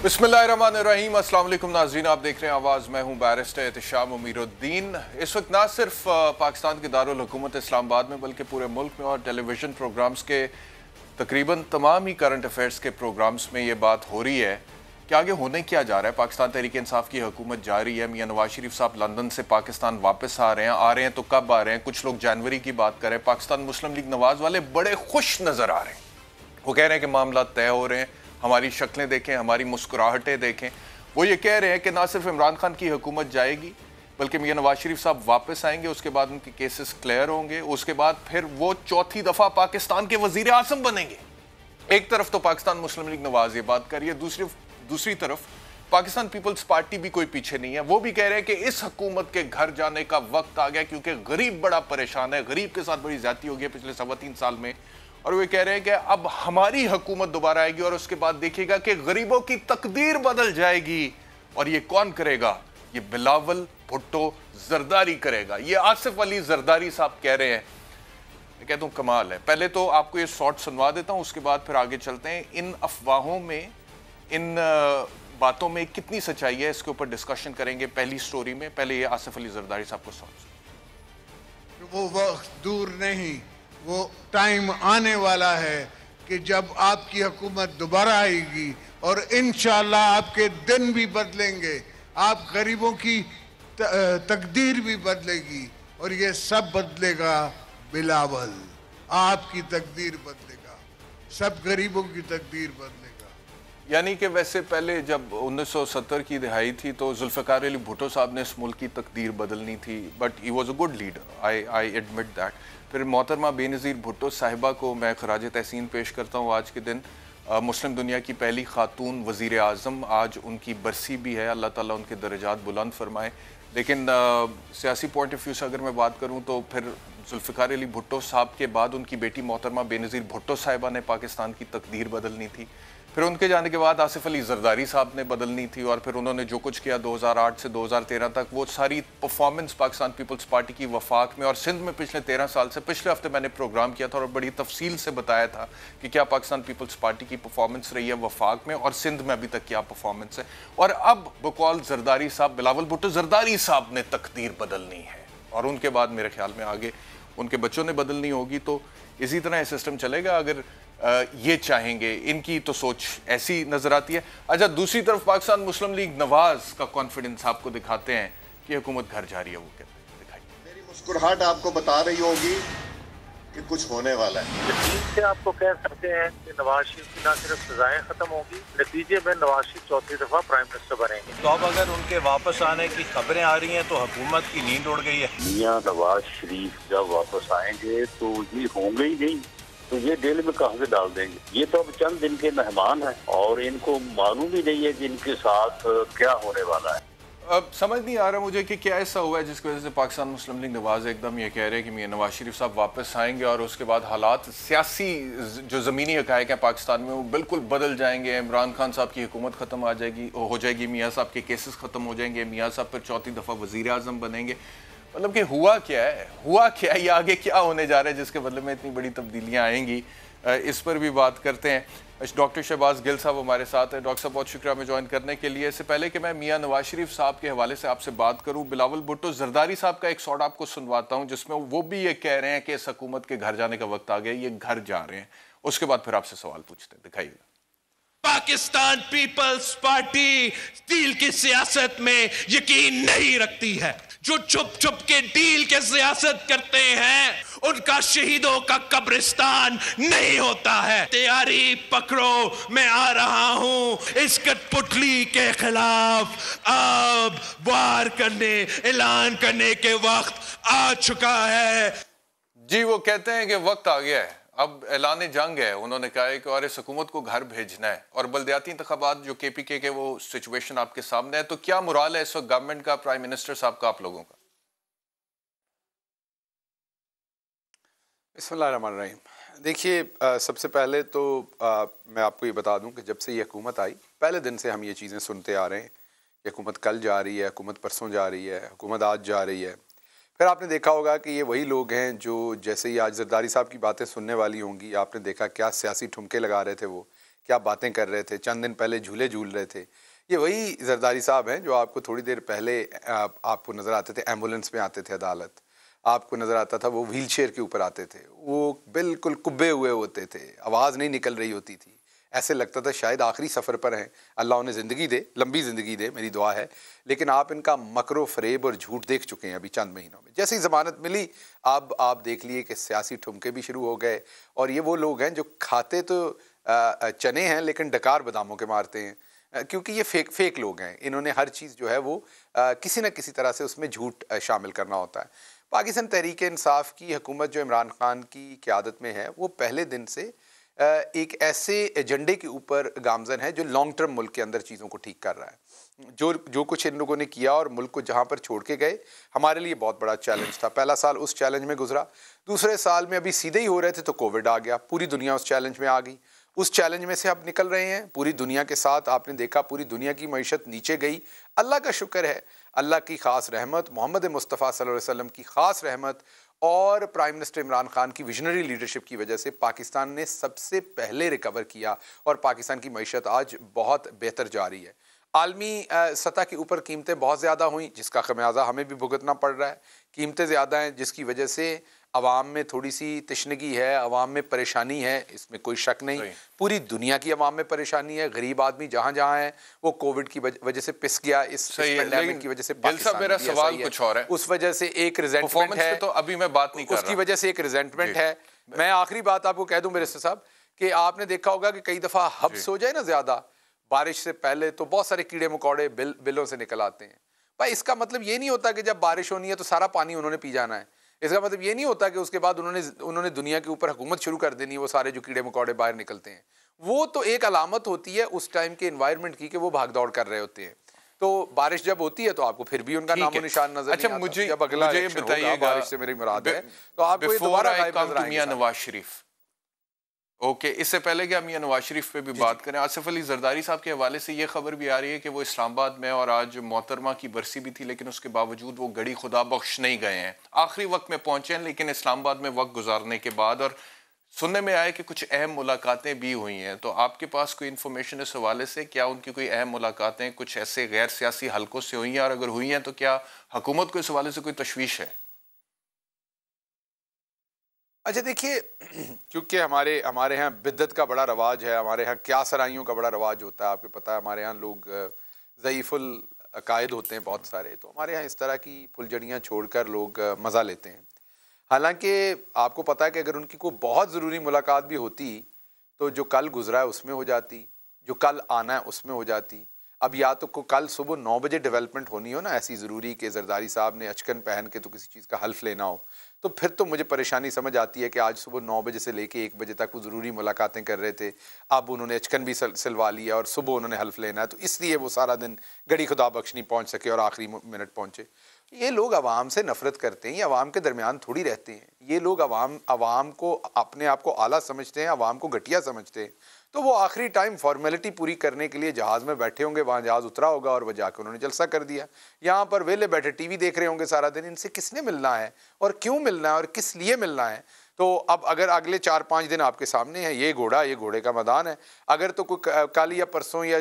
बिस्मिल्लाहिर्रहमानिर्रहीम। अस्सलाम वालेकुम नाज़रीन, आप देख रहे हैं आवाज़। मैं हूं बैरिस्टर एहतिशाम उमीरुद्दीन। इस वक्त ना सिर्फ पाकिस्तान के दारुल हुकूमत इस्लामाबाद में बल्कि पूरे मुल्क में और टेलीविज़न प्रोग्राम्स के तकरीबन तमाम ही करंट अफेयर्स के प्रोग्राम्स में ये बात हो रही है कि आगे होने क्या जा रहा है। पाकिस्तान तहरीक इंसाफ की हुकूमत जारी है। मियां नवाज शरीफ साहब लंदन से पाकिस्तान वापस आ रहे हैं तो कब आ रहे हैं? कुछ लोग जनवरी की बात कर रहे हैं। पाकिस्तान मुस्लिम लीग नवाज वाले बड़े खुश नज़र आ रहे हैं। वो कह रहे हैं कि मामला तय हो रहे हैं, हमारी शक्लें देखें, हमारी मुस्कुराहटें देखें। वो ये कह रहे हैं कि ना सिर्फ इमरान खान की हुकूमत जाएगी बल्कि मियां नवाज शरीफ साहब वापस आएंगे, उसके बाद उनके केसेस क्लियर होंगे, उसके बाद फिर वो चौथी दफ़ा पाकिस्तान के वज़ीर आज़म बनेंगे। एक तरफ तो पाकिस्तान मुस्लिम लीग नवाज ये बात कर रही है, दूसरी तरफ पाकिस्तान पीपल्स पार्टी भी कोई पीछे नहीं है। वो भी कह रहे हैं कि इस हुकूमत के घर जाने का वक्त आ गया क्योंकि गरीब बड़ा परेशान है, गरीब के साथ बड़ी ज्यादती हो गई पिछले 3.25 साल में। और वे कह रहे हैं कि अब हमारी हुकूमत दोबारा आएगी और उसके बाद देखिएगा कि गरीबों की तकदीर बदल जाएगी। और ये कौन करेगा? ये बिलावल भुट्टो जरदारी करेगा। ये आसिफ अली जरदारी साहब कह रहे हैं। मैं कहता हूँ कमाल है। पहले तो आपको ये शॉर्ट सुनवा देता हूँ, उसके बाद फिर आगे चलते हैं। इन अफवाहों में, इन बातों में कितनी सच्चाई है, इसके ऊपर डिस्कशन करेंगे पहली स्टोरी में। पहले ये आसिफ अली जरदारी साहब को शॉर्ट। वो वक्त दूर नहीं, वो टाइम आने वाला है कि जब आपकी हुकूमत दोबारा आएगी और इंशाअल्लाह आपके दिन भी बदलेंगे, आप गरीबों की तकदीर भी बदलेगी और ये सब बदलेगा बिलावल। आपकी तकदीर बदलेगा, सब गरीबों की तकदीर बदलेगा। यानी कि वैसे पहले जब 1970 की दिहाई थी तो जुल्फ़िकार अली भुट्टो साहब ने इस मुल्क की तकदीर बदलनी थी, but he was a good leader, I admit that. फिर मोहतरमा बेनज़ीर भुट्टो साहिबा को मैं खराज तहसीन पेश करता हूँ आज के दिन। मुस्लिम दुनिया की पहली खातून वज़ीर आज़म, आज उनकी बरसी भी है। अल्लाह ताला उनके दर्जात बुलंद फरमाए। लेकिन सियासी पॉइंट ऑफ व्यू से अगर मैं बात करूँ तो फिर जुल्फ़िकार अली भुट्टो साहब के बाद उनकी बेटी मोहतरमा बेनज़ीर भुट्टो साहिबा ने पाकिस्तान की तकदीर बदलनी थी। फिर उनके जाने के बाद आसिफ अली जरदारी साहब ने बदलनी थी। और फिर उन्होंने जो कुछ किया 2008 से 2013 तक, वो सारी परफॉर्मेंस पाकिस्तान पीपल्स पार्टी की वफाक में और सिंध में पिछले 13 साल से, पिछले हफ्ते मैंने प्रोग्राम किया था और बड़ी तफसील से बताया था कि क्या पाकिस्तान पीपल्स पार्टी की परफॉर्मेंस रही है वफाक में और सिंध में अभी तक क्या परफॉर्मेंस है। और अब बकौल जरदारी साहब, बिलावल भुट्टो जरदारी साहब ने तकदीर बदलनी है और उनके बाद मेरे ख्याल में आगे उनके बच्चों ने बदलनी होगी। तो इसी तरह सिस्टम चलेगा अगर ये चाहेंगे। इनकी तो सोच ऐसी नजर आती है। अच्छा, दूसरी तरफ पाकिस्तान मुस्लिम लीग नवाज का कॉन्फिडेंस आपको दिखाते हैं कि हुकूमत घर जा रही है। वो कहते हैं दिखाइए। मेरी मुस्कुराहट आपको बता रही होगी कि कुछ होने वाला है। यकीन से आपको कह सकते हैं कि नवाज शरीफ की न सिर्फ सजाएं खत्म होगी, नतीजे में नवाज शरीफ चौथी दफा प्राइम मिनिस्टर बनेंगे। तो अब अगर उनके वापस आने की खबरें आ रही हैं तो हुकूमत की नींद उड़ गई है। मियां नवाज शरीफ जब वापस आएंगे तो ये होंगे ही नहीं, तो ये जेल में कहाँ से डाल देंगे? ये तो अब चंद दिन के मेहमान हैं और इनको मालूम ही नहीं है कि इनके साथ क्या होने वाला है। अब समझ नहीं आ रहा मुझे कि क्या ऐसा हुआ है जिसकी वजह से पाकिस्तान मुस्लिम लीग नवाज एकदम ये कह रहे हैं कि मियां नवाज शरीफ साहब वापस आएंगे और उसके बाद हालात, सियासी जो ज़मीनी हक़ाइक़ हैं पाकिस्तान में, वो बिल्कुल बदल जाएंगे। इमरान खान साहब की हुकूमत ख़त्म हो जाएगी, मियाँ साहब के केसेस ख़त्म हो जाएंगे, मियाँ साहब फिर चौथी दफ़ा वज़ीर आज़म बनेंगे। मतलब कि हुआ क्या है, ये आगे क्या होने जा रहा है जिसके बदले में इतनी बड़ी तब्दीलियाँ आएंगी? इस पर भी बात करते हैं। डॉक्टर शहबाज गिल साहब हमारे साथ हैं। डॉक्टर साहब बहुत शुक्रिया हमें ज्वाइन करने के लिए। इससे पहले कि मैं मियां नवाज शरीफ साहब के हवाले से आपसे बात करूं, बिलावल भुट्टो जरदारी साहब का एक शॉट आपको सुनवाता हूं जिसमें वो भी ये कह रहे हैं कि इस हुकूमत के घर जाने का वक्त आ गया, ये घर जा रहे हैं। उसके बाद फिर आपसे सवाल पूछते हैं, दिखाइएगा। पाकिस्तान पीपल्स पार्टी डील की सियासत में यकीन नहीं रखती है। जो छुप छुप के डील के सियासत करते हैं उनका शहीदों का कब्रिस्तान नहीं होता है। तैयारी पकड़ो, मैं आ रहा हूं इस कठपुतली के खिलाफ। अब वार करने, ऐलान करने के वक्त आ चुका है। जी, वो कहते हैं कि वक्त आ गया है, अब ऐलान जंग है। उन्होंने कहा है कि और इस हुकूमत को घर भेजना है। और बल्दियाती इंतखाबात जो KPK के, वो सिचुएशन आपके सामने है। तो क्या मुराल है इस वक्त गवर्नमेंट का, प्राइम मिनिस्टर साहब का, आप लोगों का? बिस्मिल्लाहिर्रहमानिर्रहीम। देखिए, सबसे पहले तो मैं आपको ये बता दूं कि जब से ये हुकूमत आई, पहले दिन से हम ये चीज़ें सुनते आ रहे हैं कि हुकूमत कल जा रही है, हुकूमत परसों जा रही है, हुकूमत आज जा रही है। फिर आपने देखा होगा कि ये वही लोग हैं जो जैसे ही आज जरदारी साहब की बातें सुनने वाली होंगी, आपने देखा क्या सियासी ठुमके लगा रहे थे वो क्या बातें कर रहे थे, चंद दिन पहले झूले झूल रहे थे। ये वही जरदारी साहब हैं जो आपको थोड़ी देर पहले आपको नज़र आते थे एम्बुलेंस में आते थे अदालत, आपको नज़र आता था वो व्हील चेयर के ऊपर आते थे, वो बिल्कुल कुब्बे हुए होते थे, आवाज़ नहीं निकल रही होती थी, ऐसे लगता था शायद आखिरी सफ़र पर हैं। अल्लाह उन्हें ज़िंदगी दे, लंबी ज़िंदगी दे, मेरी दुआ है। लेकिन आप इनका मकरो फ़रेब और झूठ देख चुके हैं अभी चंद महीनों में। जैसे ही ज़मानत मिली अब आप देख लिए कि सियासी ठुमके भी शुरू हो गए, और ये वो लोग हैं जो खाते तो चने हैं लेकिन डकार बादामों के मारते हैं, क्योंकि ये फेक लोग हैं। इन्होंने हर चीज़ जो है वो किसी न किसी तरह से उसमें झूठ शामिल करना होता है। पाकिस्तान तहरीक इंसाफ की हुकूमत जो इमरान खान की क़यादत में है वो पहले दिन से एक ऐसे एजेंडे के ऊपर गामजन है जो लॉन्ग टर्म मुल्क के अंदर चीज़ों को ठीक कर रहा है। जो कुछ इन लोगों ने किया और मुल्क को जहाँ पर छोड़ के गए, हमारे लिए बहुत बड़ा चैलेंज था। पहला साल उस चैलेंज में गुजरा, दूसरे साल में अभी सीधे ही हो रहे थे तो कोविड आ गया, पूरी दुनिया उस चैलेंज में आ गई। उस चैलेंज में से अब निकल रहे हैं पूरी दुनिया के साथ। आपने देखा पूरी दुनिया की मईशत नीचे गई, अल्लाह का शुक्र है, अल्लाह की ख़ास रहमत, मोहम्मद मुस्तफ़ा सल्लल्लाहु अलैहि वसल्लम की ख़ास रहमत और प्राइम मिनिस्टर इमरान खान की विजनरी लीडरशिप की वजह से पाकिस्तान ने सबसे पहले रिकवर किया और पाकिस्तान की मईशत आज बहुत बेहतर जा रही है। आलमी सतह के ऊपर कीमतें बहुत ज़्यादा हुई जिसका खमियाजा हमें भी भुगतना पड़ रहा है। कीमतें ज़्यादा हैं जिसकी वजह से अवाम में थोड़ी सी तशनगी है, अवाम में परेशानी है, इसमें कोई शक नहीं। पूरी दुनिया की अवाम में परेशानी है। गरीब आदमी जहाँ जहाँ है वो कोविड की वजह से पिस गया, इस पैंडेमिक की वजह से। मेरा सवाल कुछ और है, उस वजह से एक रिजेंटमेंट है, तो अभी मैं बात नहीं कर रहा, उसकी वजह से एक रिजेंटमेंट है। मैं आखिरी बात आपको कह दूं मेरे साहब कि आपने देखा होगा कि कई दफ़ा हब्स हो जाए ना ज़्यादा बारिश से पहले तो बहुत सारे कीड़े मकोड़े बिलों से निकल आते हैं। भाई इसका मतलब ये नहीं होता कि जब बारिश होनी है तो सारा पानी उन्होंने पी जाना है। इसका मतलब ये नहीं होता कि उसके बाद उन्होंने दुनिया के ऊपर हुकूमत शुरू कर देनी है, वो सारे जो कीड़े मकोड़े बाहर निकलते हैं। वो तो एक अलामत होती है उस टाइम के एनवायरनमेंट की कि वो भाग दौड़ कर रहे होते हैं। तो बारिश जब होती है तो आपको फिर भी उनका नामो निशान नजर नहीं आता। मुझे जब अगला बताइएगा, बारिश से मेरी मुराद है तो आपको ये दोबारा मियां नवाज शरीफ, ओके, इससे पहले कि हम मियां नवाज शरीफ पे भी बात करें, आसिफ अली जरदारी साहब के हवाले से ये खबर भी आ रही है कि वो इस्लामाबाद में, और आज मोहतरमा की बरसी भी थी, लेकिन उसके बावजूद वो गड़ी खुदा बख्श नहीं गए हैं। आखिरी वक्त में पहुंचे हैं लेकिन इस्लामाबाद में वक्त गुजारने के बाद, और सुनने में आया कि कुछ अहम मुलाकातें भी हुई हैं। तो आपके पास कोई इन्फॉर्मेशन इस हवाले से, क्या उनकी कोई अहम मुलाकातें कुछ ऐसे गैर सियासी हलकों से हुई हैं, और अगर हुई हैं तो क्या हुकूमत को इस हवाले से कोई तशवीश है? अच्छा देखिए, क्योंकि हमारे यहाँ बिद्दत का बड़ा रवाज है, हमारे यहाँ क्या सराइयों का बड़ा रवाज होता है, आपको पता है। हमारे यहाँ लोग ज़ईफ़ुल अकायद होते हैं बहुत सारे, तो हमारे यहाँ इस तरह की फुलझड़ियाँ छोड़कर लोग मज़ा लेते हैं। हालांकि आपको पता है कि अगर उनकी कोई बहुत ज़रूरी मुलाकात भी होती तो जो कल गुजरा है उसमें हो जाती, जो कल आना है उसमें हो जाती। अब या तो कल सुबह 9 बजे डेवलपमेंट होनी हो ना ऐसी ज़रूरी कि जरदारी साहब ने अचकन पहन के तो किसी चीज़ का हल्फ लेना हो, तो फिर तो मुझे परेशानी समझ आती है कि आज सुबह 9 बजे से लेके 1 बजे तक वो ज़रूरी मुलाकातें कर रहे थे, अब उन्होंने अचकन भी सिलवा लिया और सुबह उन्होंने हल्फ लेना है, तो इसलिए वो सारा दिन गड़ी खुदा बख्श नहीं पहुँच सके और आखिरी मिनट पहुँचे। ये लोग आवाम से नफरत करते हैं, ये आवाम के दरमियान थोड़ी रहते हैं। ये लोग आवाम को अपने आप को आला समझते हैं, आवाम को घटिया समझते हैं। तो वो आखिरी टाइम फॉर्मेलिटी पूरी करने के लिए जहाज़ में बैठे होंगे, वहाँ जहाज़ उतरा होगा और वह जाकर उन्होंने जलसा कर दिया। यहाँ पर वेले बैठे टीवी देख रहे होंगे सारा दिन। इनसे किसने मिलना है और क्यों मिलना है और किस लिए मिलना है? तो अब अगर अगले 4-5 दिन आपके सामने है, ये घोड़े का मैदान है। अगर तो कोई कल या परसों या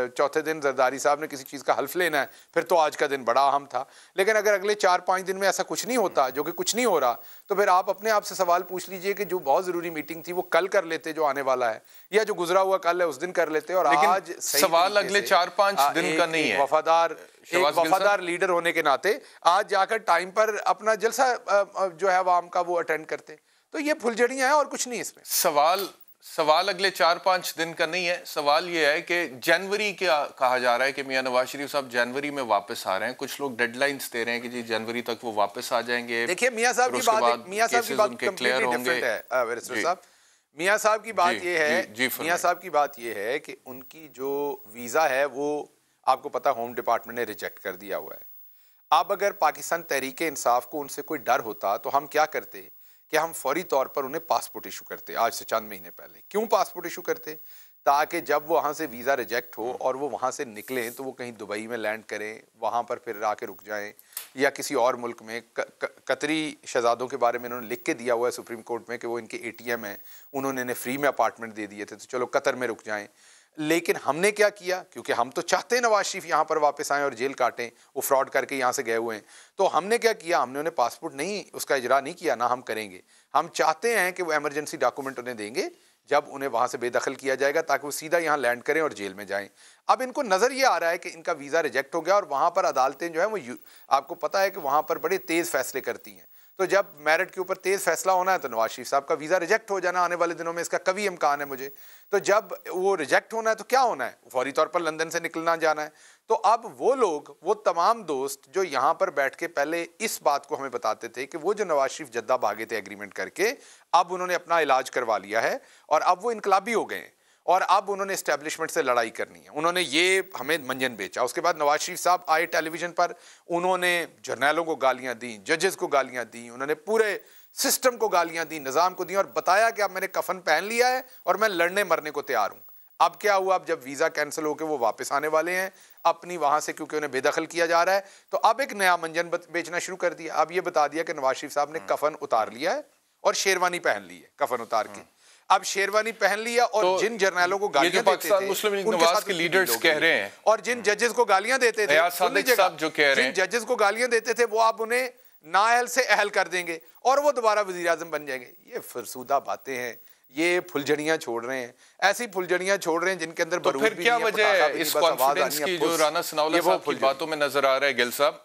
चौथे दिन जरदारी साहब ने किसी चीज़ का हल्फ लेना है, फिर तो आज का दिन बड़ा अहम था। लेकिन अगर अगले 4-5 दिन में ऐसा कुछ नहीं होता, जो कि कुछ नहीं हो रहा, तो फिर आप अपने आप से सवाल पूछ लीजिए कि जो बहुत ज़रूरी मीटिंग थी वो कल कर लेते जो आने वाला है, या जो गुजरा हुआ कल है उस दिन कर लेते। और आज सवाल अगले 4-5 दिन का नहीं है। वफादार लीडर होने के नाते आज जाकर टाइम पर अपना जलसा जो है आवाम का वो अटेंड करते। तो ये फुलझड़ियां हैं और कुछ नहीं इसमें। सवाल अगले 4-5 दिन का नहीं है। सवाल ये है कि जनवरी क्या कहा जा रहा है कि मियां नवाज शरीफ साहब जनवरी में वापस आ रहे हैं। कुछ लोग डेडलाइंस दे रहे हैं कि जी जनवरी तक वो वापस आ जाएंगे। देखिए मियां साहब की बात कंप्लीटली डिफरेंट है बैरिस्टर साहब। मियां साहब की बात ये है कि उनकी जो वीज़ा है वो आपको पता होम डिपार्टमेंट ने रिजेक्ट कर दिया हुआ है। अब अगर पाकिस्तान तहरीक इंसाफ को उनसे कोई डर होता तो हम क्या करते कि हम फौरी तौर पर उन्हें पासपोर्ट इशू करते आज से चंद महीने पहले। क्यों पासपोर्ट इशू करते? ताकि जब वो वहाँ से वीज़ा रिजेक्ट हो और वो वहाँ से निकलें तो वो कहीं दुबई में लैंड करें, वहाँ पर फिर आके रुक जाएं, या किसी और मुल्क में। कतरी शहजादों के बारे में इन्होंने लिख के दिया हुआ है सुप्रीम कोर्ट में कि वो इनके ATM हैं, उन्होंने इन्हें फ्री में अपार्टमेंट दे दिए थे, तो चलो कतर में रुक जाएं। लेकिन हमने क्या किया, क्योंकि हम तो चाहते हैं नवाज शरीफ यहाँ पर वापस आएँ और जेल काटें, वो फ्रॉड करके यहाँ से गए हुए हैं, तो हमने क्या किया, हमने उन्हें पासपोर्ट नहीं उसका इजरा नहीं किया, ना हम करेंगे। हम चाहते हैं कि वो एमरजेंसी डॉक्यूमेंट उन्हें देंगे जब उन्हें वहाँ से बेदखल किया जाएगा, ताकि वो सीधा यहाँ लैंड करें और जेल में जाएं। अब इनको नज़र ये आ रहा है कि इनका वीज़ा रिजेक्ट हो गया और वहाँ पर अदालतें जो है वो आपको पता है कि वहाँ पर बड़े तेज़ फैसले करती हैं। तो जब मेरिट के ऊपर तेज़ फैसला होना है तो नवाज शरीफ साहब का वीज़ा रिजेक्ट हो जाना आने वाले दिनों में, इसका कभी इम्कान है मुझे। तो जब वो रिजेक्ट होना है तो क्या होना है, फौरी तौर पर लंदन से निकलना जाना है। तो अब वो लोग, वो तमाम दोस्त जो यहाँ पर बैठ के पहले इस बात को हमें बताते थे कि वो जो नवाज शरीफ जद्दा भागे थे एग्रीमेंट करके, अब उन्होंने अपना इलाज करवा लिया है और अब वो इनकलाबी हो गए हैं और अब उन्होंने इस्टेब्लिशमेंट से लड़ाई करनी है। उन्होंने ये हमें मंजन बेचा। उसके बाद नवाज शरीफ साहब आए टेलीविज़न पर, उन्होंने जर्नैलों को गालियाँ दी, जजेस को गालियाँ दी, उन्होंने पूरे सिस्टम को गालियाँ दी, निज़ाम को दी और बताया कि अब मैंने कफन पहन लिया है और मैं लड़ने मरने को तैयार हूँ। अब क्या हुआ, अब जब वीज़ा कैंसिल होकर वो वापस आने वाले हैं अपनी वहाँ से, क्योंकि उन्हें बेदखल किया जा रहा है, तो अब एक नया मंजन बेचना शुरू कर दिया। अब ये बता दिया कि नवाज शरीफ साहब ने कफन उतार लिया है और शेरवानी पहन ली है, कफन उतार के अब शेरवानी पहन लिया। और तो जिन जर्नैलों को गालियां देते थे, मुस्लिम लीग नवाज के लीडर्स कह रहे हैं, और जिन जजेस को गालियां देते थे, जो कह रहे हैं, जिन जजेस को गालियां देते थे वो आप उन्हें नाअहल से अहल कर देंगे और वो दोबारा वजीर आजम बन जाएंगे। ये फरसूदा बातें हैं, ये फुलझड़ियां छोड़ रहे हैं, ऐसी फुलझड़ियां छोड़ रहे हैं जिनके अंदर तो फिर क्या वजह है इस कॉन्फिडेंस की जो राना सनाउल्लाह साहब की बातों में नजर आ रहा है? गिल साहब,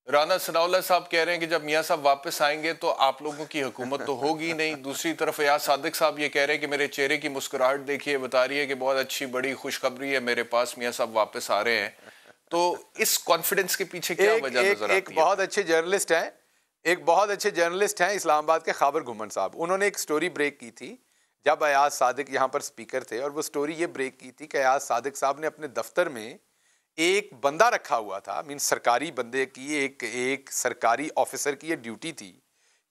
राना सनाउल्लाह साहब कह रहे हैं कि जब मियां साहब वापस आएंगे तो आप लोगों की हुकूमत तो होगी नहीं। दूसरी तरफ एयाज सादिक साहब ये कह रहे हैं कि मेरे चेहरे की मुस्कुराहट देखिए, बता रही है कि बहुत अच्छी बड़ी खुशखबरी है मेरे पास, मियां साहब वापस आ रहे हैं। तो इस कॉन्फिडेंस के पीछे क्या वजह नजर आती है? एक बहुत अच्छे जर्नलिस्ट हैं, एक बहुत अच्छे जर्नलिस्ट हैं इस्लामाबाद के, खाबर घुमन साहब, उन्होंने एक स्टोरी ब्रेक की थी जब एयाज सादिक यहाँ पर स्पीकर थे, और वो स्टोरी ये ब्रेक की थी कि एयाज सादिक साहब ने अपने दफ्तर में एक बंदा रखा हुआ था, मीन सरकारी बंदे की, एक सरकारी ऑफिसर की ये ड्यूटी थी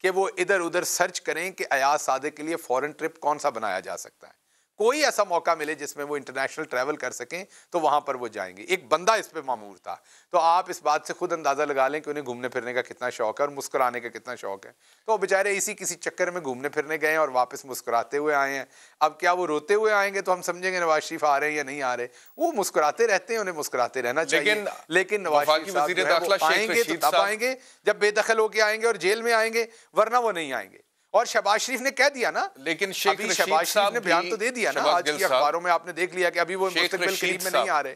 कि वो इधर उधर सर्च करें कि एयाज सादिक के लिए फॉरेन ट्रिप कौन सा बनाया जा सकता है, कोई ऐसा मौका मिले जिसमें वो इंटरनेशनल ट्रैवल कर सकें तो वहाँ पर वो जाएंगे। एक बंदा इस पे मामूर था। तो आप इस बात से खुद अंदाज़ा लगा लें कि उन्हें घूमने फिरने का कितना शौक है और मुस्कुराने का कितना शौक है। तो बेचारे इसी किसी चक्कर में घूमने फिरने गए और वापस मुस्कुराते हुए आए हैं। अब क्या वो रोते हुए आएंगे तो हम समझेंगे नवाज शरीफ आ रहे हैं या नहीं आ रहे? वो मुस्कुराते रहते हैं, उन्हें मुस्कुराते रहना चाहिए। लेकिन नवाज शरीफ आएंगे तो तब आएंगे जब बेदखल होकर आएंगे और जेल में आएंगे, वरना वो नहीं आएंगे। और शहबाज शरीफ ने कह दिया ना, लेकिन शहबाज शरीफ ने बयान तो दे दिया ना, आज की अखबारों में आपने देख लिया कि अभी वो मुस्तकबिल करीब में नहीं आ रहे।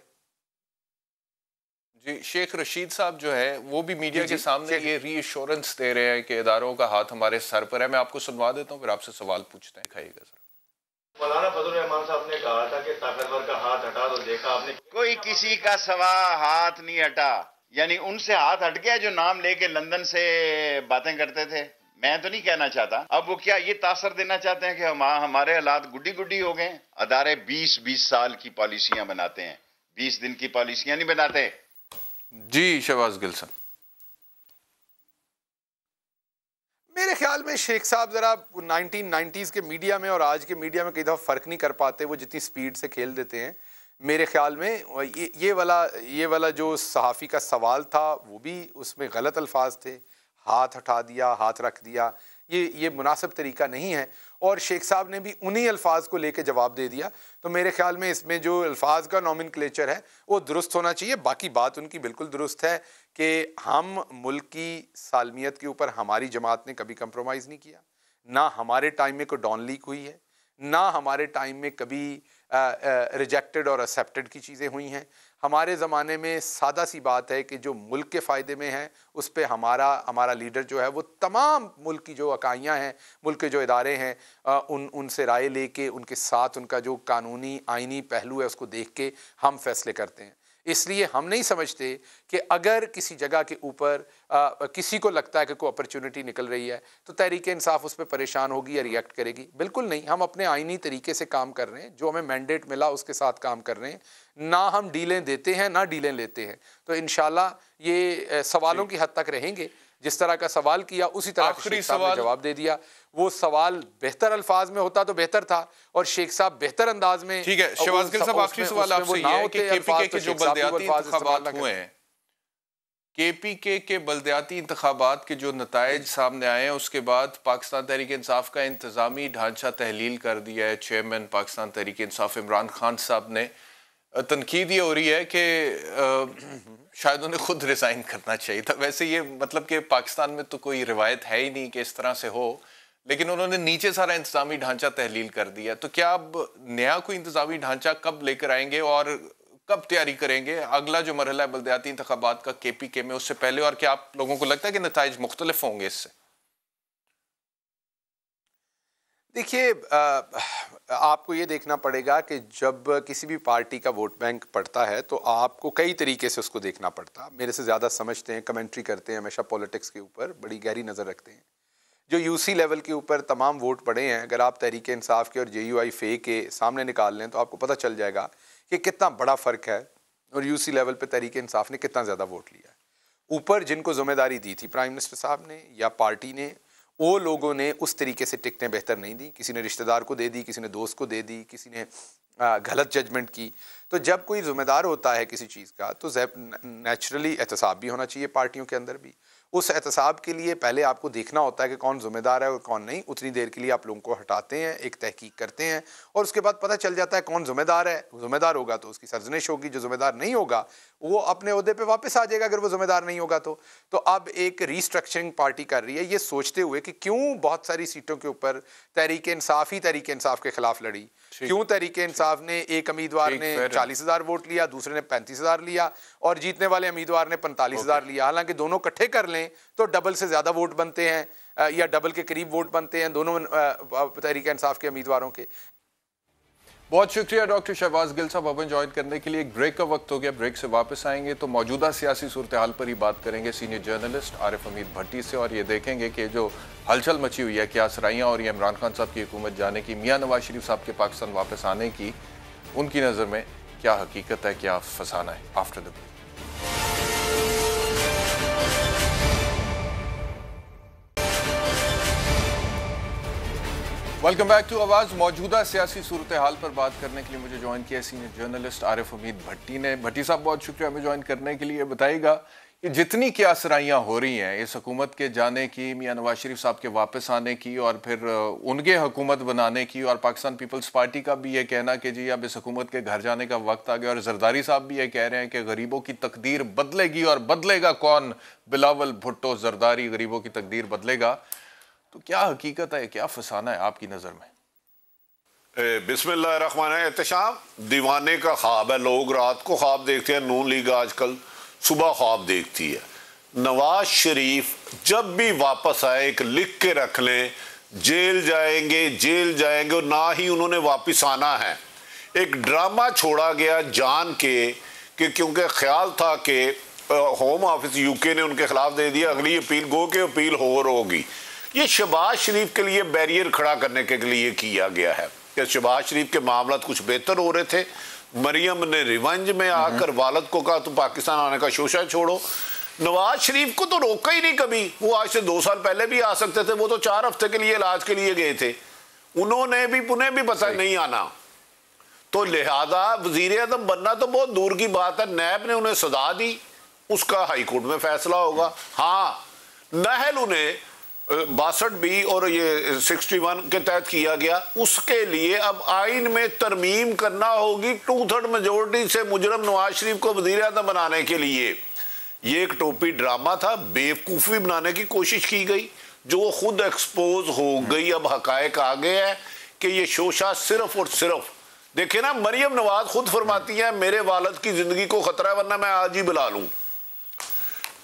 जी, शेख रशीद साहब जो है वो भी मीडिया के सामने ये रीअश्योरेंस दे रहे हैं कि इदारों का हाथ हमारे सर पर है। मैं आपको सुनवा देता हूँ, फिर आपसे सवाल पूछते हैं, खाइएगा सर। मौलाना फजल रहमान साहब ने कहा था कि ताकतवर का हाथ हटा दो, देखा आपने कोई किसी का सवा हाथ नहीं हटा, यानी उनसे हाथ हट गया जो नाम लेके लंदन से बातें करते थे। मैं तो नहीं कहना चाहता। अब वो क्या ये तासर देना चाहते हैं कि हमारे हालात गुड्डी गुड्डी हो गए? अदारे 20-20 साल की पॉलिसियां बनाते हैं, 20 दिन की पॉलिसियां नहीं बनाते। जी शहबाज गिल साहब, मेरे ख्याल में शेख साहब जरा 1990s के मीडिया में और आज के मीडिया में कई दफ़ा फ़र्क नहीं कर पाते, वो जितनी स्पीड से खेल देते हैं। मेरे ख्याल में ये वाला जो सहाफ़ी का सवाल था वो भी उसमें गलत अल्फाज थे, हाथ हटा दिया, हाथ रख दिया, ये मुनासिब तरीका नहीं है। और शेख साहब ने भी उन्हीं अल्फाज को लेके जवाब दे दिया। तो मेरे ख्याल में इसमें जो अल्फाज का नॉमिनक्लेचर है वो दुरुस्त होना चाहिए। बाकी बात उनकी बिल्कुल दुरुस्त है कि हम मुल्क की सालमियत के ऊपर हमारी जमात ने कभी कंप्रोमाइज़ नहीं किया, ना हमारे टाइम में कोई डॉन लीक हुई है, ना हमारे टाइम में कभी रिजेक्टेड और एक्सेप्टेड की चीज़ें हुई हैं। हमारे ज़माने में सादा सी बात है कि जो मुल्क के फ़ायदे में है उस पे हमारा लीडर जो है वो तमाम मुल्क की जो इकाइयाँ हैं, मुल्क के जो इदारे हैं, उनसे राय लेके उनके साथ उनका जो कानूनी आइनी पहलू है उसको देख के हम फैसले करते हैं। इसलिए हम नहीं समझते कि अगर किसी जगह के ऊपर किसी को लगता है कि कोई अपॉर्चुनिटी निकल रही है तो तहरीक इंसाफ उस पर परेशान होगी या रिएक्ट करेगी। बिल्कुल नहीं, हम अपने आइनी तरीके से काम कर रहे हैं, जो हमें मैंडेट मिला उसके साथ काम कर रहे हैं, ना हम डीलें देते हैं ना डीलें लेते हैं। तो इंशाल्लाह ये सवालों की हद तक रहेंगे। जिस तरह का सवाल किया उसी तरह आखिरी शेख साहब ने जवाब दे दिया। वो सवाल बेहतर अल्फाज में होता तो बेहतर था और शेख साहब बेहतर अंदाज में। ठीक है शहबाज गिल साहब, आखिरी सवाल आपसे ये है कि केपीके के जो बलदियाती इंतखाबात हुए हैं, केपीके के बलदियाती इंतखाबात के जो नताइज सामने आए हैं, उसके बाद पाकिस्तान तहरीक इंसाफ का इंतज़ामी ढांचा तहलील कर दिया है। चेयरमैन पाकिस्तान तहरीक इंसाफ इमरान खान साहब ने, तनकीद ये हो रही है कि शायद उन्हें खुद रिज़ाइन करना चाहिए था। वैसे ये मतलब कि पाकिस्तान में तो कोई रिवायत है ही नहीं कि इस तरह से हो, लेकिन उन्होंने नीचे सारा इंतज़ामी ढांचा तहलील कर दिया। तो क्या अब नया कोई इंतज़ामी ढांचा कब लेकर आएंगे और कब तैयारी करेंगे अगला जो मरहला है बलदियाती इंतखाबात का केपीके में, उससे पहले? और क्या आप लोगों को लगता है कि नताइज मुख्तलिफ होंगे इससे? देखिए, आपको ये देखना पड़ेगा कि जब किसी भी पार्टी का वोट बैंक पड़ता है तो आपको कई तरीके से उसको देखना पड़ता। मेरे से ज़्यादा समझते हैं, कमेंट्री करते हैं, हमेशा पॉलिटिक्स के ऊपर बड़ी गहरी नज़र रखते हैं। जो यूसी लेवल के ऊपर तमाम वोट पड़े हैं, अगर आप तहरीक इंसाफ के और JUI फे के सामने निकाल लें तो आपको पता चल जाएगा कि कितना बड़ा फ़र्क है और यूसी लेवल पे तहरीक इंसाफ ने कितना ज़्यादा वोट लिया है। ऊपर जिनको ज़िम्मेदारी दी थी प्राइम मिनिस्टर साहब ने या पार्टी ने, वो लोगों ने उस तरीके से टिकटें बेहतर नहीं दी। किसी ने रिश्तेदार को दे दी, किसी ने दोस्त को दे दी, किसी ने गलत जजमेंट की। तो जब कोई ज़िम्मेदार होता है किसी चीज़ का तो नेचुरली एहतसाब भी होना चाहिए पार्टियों के अंदर भी। उस एहतसाब के लिए पहले आपको देखना होता है कि कौन ज़िम्मेदार है और कौन नहीं। उतनी देर के लिए आप लोगों को हटाते हैं, एक तहकीक करते हैं और उसके बाद पता चल जाता है कौन ज़िम्मेदार है। ज़िम्मेदार होगा तो उसकी सरजनिश होगी, जो ज़िम्मेदार नहीं होगा वो अपने ओहदे पे वापस आ जाएगा अगर वो ज़िम्मेदार नहीं होगा तो। अब एक रीस्ट्रक्चरिंग पार्टी कर रही है ये सोचते हुए कि क्यों बहुत सारी सीटों के ऊपर तहरीक इंसाफ ही तहरीक इंसाफ के खिलाफ लड़ी। क्यों तहरीक इंसाफ ने एक उम्मीदवार ने 40,000 वोट लिया, दूसरे ने 35,000 लिया और जीतने वाले उम्मीदवार ने 45,000 लिया। हालांकि दोनों इकट्ठे कर लें तो डबल से ज़्यादा वोट बनते हैं या डबल के करीब वोट बनते हैं दोनों तहरीक इंसाफ के उम्मीदवारों के। बहुत शुक्रिया डॉक्टर शहबाज गिल साहब अपन ज्वाइन करने के लिए। एक ब्रेक का वक्त हो गया, ब्रेक से वापस आएंगे तो मौजूदा सियासी सूरत हाल पर ही बात करेंगे सीनियर जर्नलिस्ट आरिफ हमीद भट्टी से, और ये देखेंगे कि जो हलचल मची हुई है, क्या सराहियाँ और ये इमरान खान साहब की हुकूमत जाने की, मियाँ नवाज शरीफ साहब के पाकिस्तान वापस आने की, उनकी नज़र में क्या हकीकत है, क्या फसाना है। After the break. Welcome back to Awaaz. मौजूदा सियासी सूरत हाल पर बात करने के लिए मुझे ज्वाइन किया सीनियर जर्नलिस्ट आरिफ हमीद भट्टी ने। भट्टी साहब बहुत शुक्रिया हमें ज्वाइन करने के लिए। बताइएगा कि जितनी क्या सराहियाँ हो रही हैं इस हुकूमत के जाने की, मियाँ नवाज शरीफ साहब के वापस आने की और फिर उनके हुकूमत बनाने की, और पाकिस्तान पीपल्स पार्टी का भी ये कहना कि जी अब इस हुकूमत के घर जाने का वक्त आ गया, और जरदारी साहब भी ये कह रहे हैं कि गरीबों की तकदीर बदलेगी, और बदलेगा कौन? बिलावल भुट्टो जरदारी गरीबों की तकदीर बदलेगा। तो क्या हकीकत है, क्या फसाना है आपकी नज़र में? बिस्मिल्लाहिर्रहमानिर्रहीम। दीवाने का ख्वाब है, लोग रात को ख्वाब देखते हैं, नून लीग आजकल सुबह ख्वाब देखती है। नवाज शरीफ जब भी वापस आए एक लिख के रख लें, जेल जाएंगे और ना ही उन्होंने वापस आना है। एक ड्रामा छोड़ा गया जान के कि क्योंकि ख्याल था कि होम ऑफिस यूके ने उनके खिलाफ दे दिया, अगली अपील गो के अपील होगी। ये शहबाज शरीफ के लिए बैरियर खड़ा करने के लिए किया गया है कि शहबाज शरीफ के मामला कुछ बेहतर हो रहे थे। मरियम ने रिवंज में आकर वालद को कहा तो पाकिस्तान आने का शोशा छोड़ो। नवाज शरीफ को तो रोका ही नहीं कभी। वो आज से 2 साल पहले भी आ सकते थे, वो तो 4 हफ्ते के लिए इलाज के लिए गए थे। उन्होंने भी पुणे भी पता नहीं आना। तो लिहाजा वजीर आज़म बनना तो बहुत दूर की बात है। नैब ने उन्हें सजा दी, उसका हाईकोर्ट में फैसला होगा। हाँ, नहल उन्हें 62B और ये 61 के तहत किया गया, उसके लिए अब आइन में तरमीम करना होगी 2/3 मेजोरिटी से मुजरम नवाज शरीफ को वजीर आज़म बनाने के लिए। ये एक टोपी ड्रामा था, बेवकूफ़ी बनाने की कोशिश की गई जो खुद एक्सपोज हो गई। अब हकायक आ गया है कि ये शोशा सिर्फ और सिर्फ, देखिए ना, मरियम नवाज खुद फरमाती है मेरे वालिद की जिंदगी को खतरा है वरना मैं आज ही बुला लूं।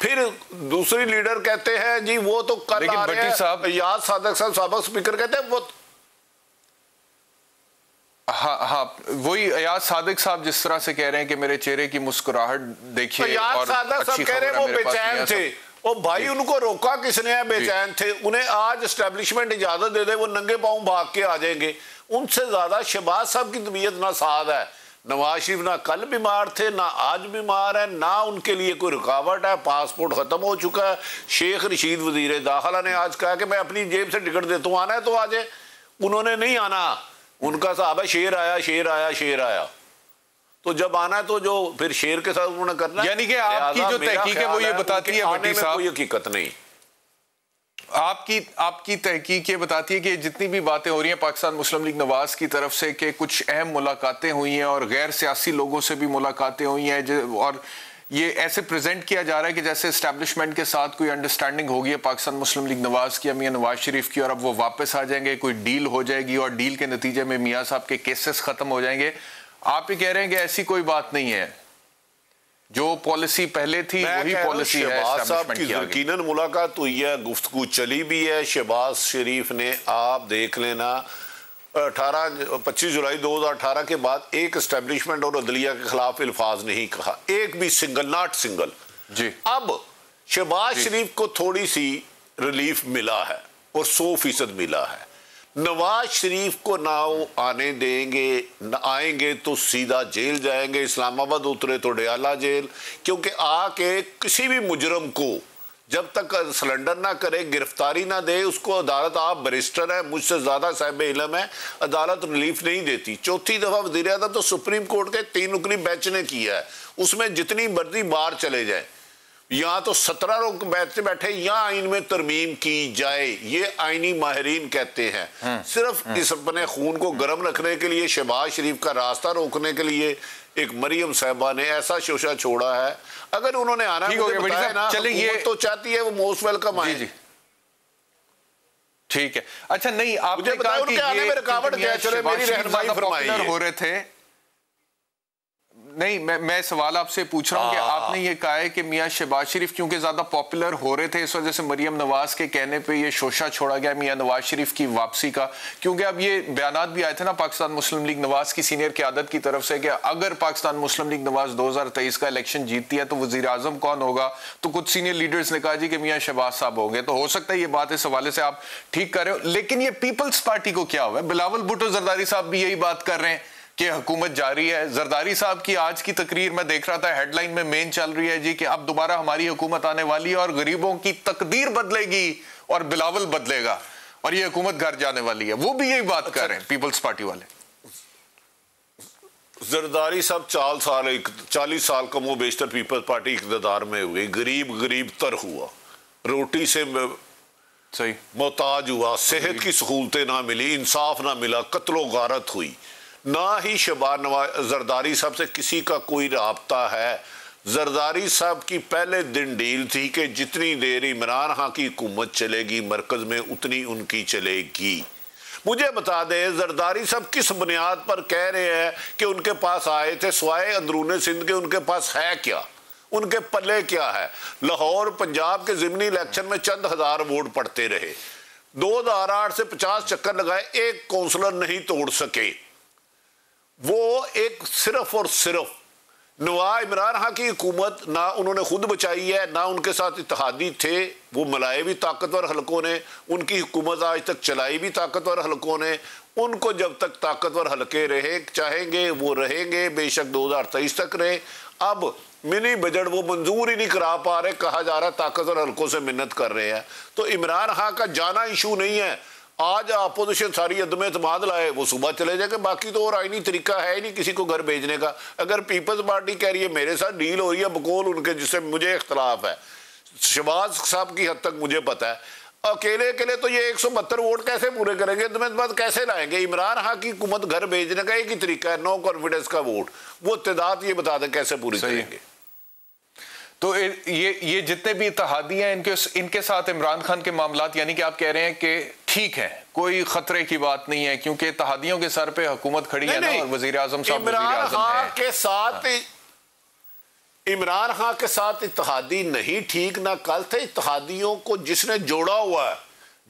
फिर दूसरी लीडर कहते हैं जी वो तो कल आ रहे हैं, याद सादक साहब साबिक स्पीकर कहते हैं वो, हाँ वही याद सादिक साहब जिस तरह से कह रहे हैं कि मेरे चेहरे की मुस्कुराहट देखिए। तो याद सादिक साहब कह रहे हैं वो बेचैन थे। ओ भाई, उनको रोका किसने है? बेचैन थे। उन्हें आज एस्टेब्लिशमेंट इजाजत दे दे, वो नंगे पांव भाग के आ जाएंगे। उनसे ज्यादा शहबाज साहब की तबीयत नासाज है। नवाज शरीफ ना कल बीमार थे, ना आज बीमार है, ना उनके लिए कोई रुकावट है। पासपोर्ट खत्म हो चुका है। शेख रशीद वजीर दाखिला ने आज कहा कि मैं अपनी जेब से टिकट देता हूँ, आना है तो आ जाए। उन्होंने नहीं आना, उनका साहब है शेर आया शेर आया शेर आया। तो जब आना है तो जो फिर शेर के साथ उन्होंने करना, यानी कि आपकी जो तहकीक है वो ये बताती है भट्टी साहब, कोई हकीकत नहीं। आपकी तहकीक ये बताती है कि जितनी भी बातें हो रही हैं पाकिस्तान मुस्लिम लीग नवाज की तरफ से कि कुछ अहम मुलाकातें हुई हैं और गैर सियासी लोगों से भी मुलाकातें हुई हैं, और ये ऐसे प्रेजेंट किया जा रहा है कि जैसे एस्टैब्लिशमेंट के साथ कोई अंडरस्टैंडिंग होगी है पाकिस्तान मुस्लिम लीग नवाज की, मियां नवाज शरीफ की, और अब वो वापस आ जाएंगे, कोई डील हो जाएगी और डील के नतीजे में मियां साहब के केसेस खत्म हो जाएंगे। आप ये कह रहे हैं कि ऐसी कोई बात नहीं है, जो पॉलिसी पहले थी वही पॉलिसी है। शहबाज साहब की यकीनन मुलाकात हुई है, गुफ्तगू चली भी है। शहबाज शरीफ ने, आप देख लेना, 25 जुलाई 2018 के बाद एक एस्टेब्लिशमेंट और अदलिया के खिलाफ अल्फाज नहीं कहा, एक भी सिंगल, नॉट सिंगल जी। अब शहबाज शरीफ को थोड़ी सी रिलीफ मिला है और 100% मिला है। नवाज शरीफ को ना वो आने देंगे, न आएंगे तो सीधा जेल जाएंगे, इस्लामाबाद उतरे तो डयाला जेल, क्योंकि आके किसी भी मुजरम को जब तक सरेंडर ना करे, गिरफ्तारी ना दे, उसको अदालत, आप बैरिस्टर हैं, मुझसे ज़्यादा साहिब इल्म है, अदालत रिलीफ नहीं देती। चौथी दफ़ा वज़ीर आज़म तो सुप्रीम कोर्ट के 3 रुकनी बेंच ने किया है, उसमें जितनी मर्जी बार चले जाए। यहाँ तो 17 लोग बैठे, यहाँ आइन में तरमीम की जाए, ये आइनी माहिरीन कहते हैं। सिर्फ इस अपने खून को गर्म रखने के लिए, शहबाज शरीफ का रास्ता रोकने के लिए एक मरियम साहबा ने ऐसा शोशा छोड़ा है। अगर उन्होंने आना बताया ना, हुकूमत तो चाहती है वो मोस्ट वेलकम आए। ठीक है, अच्छा नहीं, आपने कहा कि आने में रुकावट क्या, चले मेरी रहनुमाई फरमाइए। हो रहे थे नहीं, मैं सवाल आपसे पूछ रहा हूं कि आपने ये कहा है कि मियां शहबाज शरीफ क्योंकि ज्यादा पॉपुलर हो रहे थे, इस वजह से मरियम नवाज के कहने पे ये शोशा छोड़ा गया मियां नवाज शरीफ की वापसी का। क्योंकि अब ये बयानात भी आए थे ना पाकिस्तान मुस्लिम लीग नवाज की सीनियर क़यादत की तरफ से कि अगर पाकिस्तान मुस्लिम लीग नवाज 2023 का इलेक्शन जीतती है तो वजीर आजम कौन होगा, तो कुछ सीनियर लीडर्स ने कहा जी कि मियां शहबाज साहब होंगे। तो हो सकता है ये बात इस हवाले से आप ठीक कर रहे हो, लेकिन ये पीपल्स पार्टी को क्या हुआ है? बिलावल भुट्टो जरदारी साहब भी यही बात कर रहे हैं कि हुकूमत जारी है। जरदारी साहब की आज की तकरीर में देख रहा था, हेडलाइन में मेन चल रही है जी कि अब दोबारा हमारी हुकूमत आने वाली है और गरीबों की तकदीर बदलेगी और बिलावल बदलेगा और ये हुकूमत घर जाने वाली है। वो भी यही बात कर रहे हैं पीपल्स पार्टी वाले। जरदारी साहब 40 साल का वो बेशतर पीपल्स पार्टी इक़्तिदार में हुई, गरीब तर हुआ, रोटी से सही मोहताज हुआ, सेहत की सहूलतें ना मिली, इंसाफ ना मिला, कत्लो गारत हुई। ना ही शहबाज जरदारी साहब से किसी का कोई राब्ता है। जरदारी साहब की पहले दिन डील थी कि जितनी देर इमरान खान की हुकूमत चलेगी मरकज में उतनी उनकी चलेगी। मुझे बता दें जरदारी साहब किस बुनियाद पर कह रहे हैं कि उनके पास आए थे, स्वाए अंदरूने सिंध के उनके पास है क्या, उनके पल्ले क्या है? लाहौर पंजाब के ज़िमनी इलेक्शन में चंद हजार वोट पड़ते रहे, 2008 से 50 चक्कर लगाए, एक काउंसलर नहीं तोड़ सके। वो एक सिर्फ और सिर्फ नवाज इमरान खान की हुकूमत ना उन्होंने खुद बचाई है, ना उनके साथ इत्तेहादी थे, वो मिलाए भी ताकतवर हलकों ने, उनकी हुकूमत आज तक चलाई भी ताकतवर हलकों ने। उनको जब तक ताकतवर हलके रहे चाहेंगे वो रहेंगे, बेशक 2023 तक रहे। अब मिनी बजट वो मंजूर ही नहीं करा पा रहे, कहा जा रहा है ताकतवर हलकों से मिन्नत कर रहे हैं। तो इमरान खान का जाना इशू नहीं है। आज अपोजिशन सारी अदम एतमाद लाए, वो सुबह चले जाएंगे, बाकी तो और आईनी तरीका है ही नहीं किसी को घर भेजने का। अगर पीपल्स पार्टी कह रही है मेरे साथ डील हो रही है बकौल उनके, जिससे मुझे इख्तलाफ है, शहबाज साहब की हद तक मुझे पता है, अकेले तो ये 172 वोट कैसे पूरे करेंगे, अदम एतमाद कैसे लाएंगे? इमरान खान की हुकूमत घर भेजने का एक ही तरीका है, नो कॉन्फिडेंस का वोट। वो तादाद ये बता दें कैसे पूरी करेंगे। तो ये जितने भी इत्तेहादी हैं इनके साथ इमरान खान के मामलात, यानी कि आप कह रहे हैं कि ठीक है, कोई खतरे की बात नहीं है क्योंकि इत्तेहादियों के सर पे हुकूमत खड़ी है ना, और वजीर आजम साहब इमरान खान के साथ इत्तेहादी नहीं ठीक ना कल थे। इत्तेहादियों को जिसने जोड़ा हुआ है,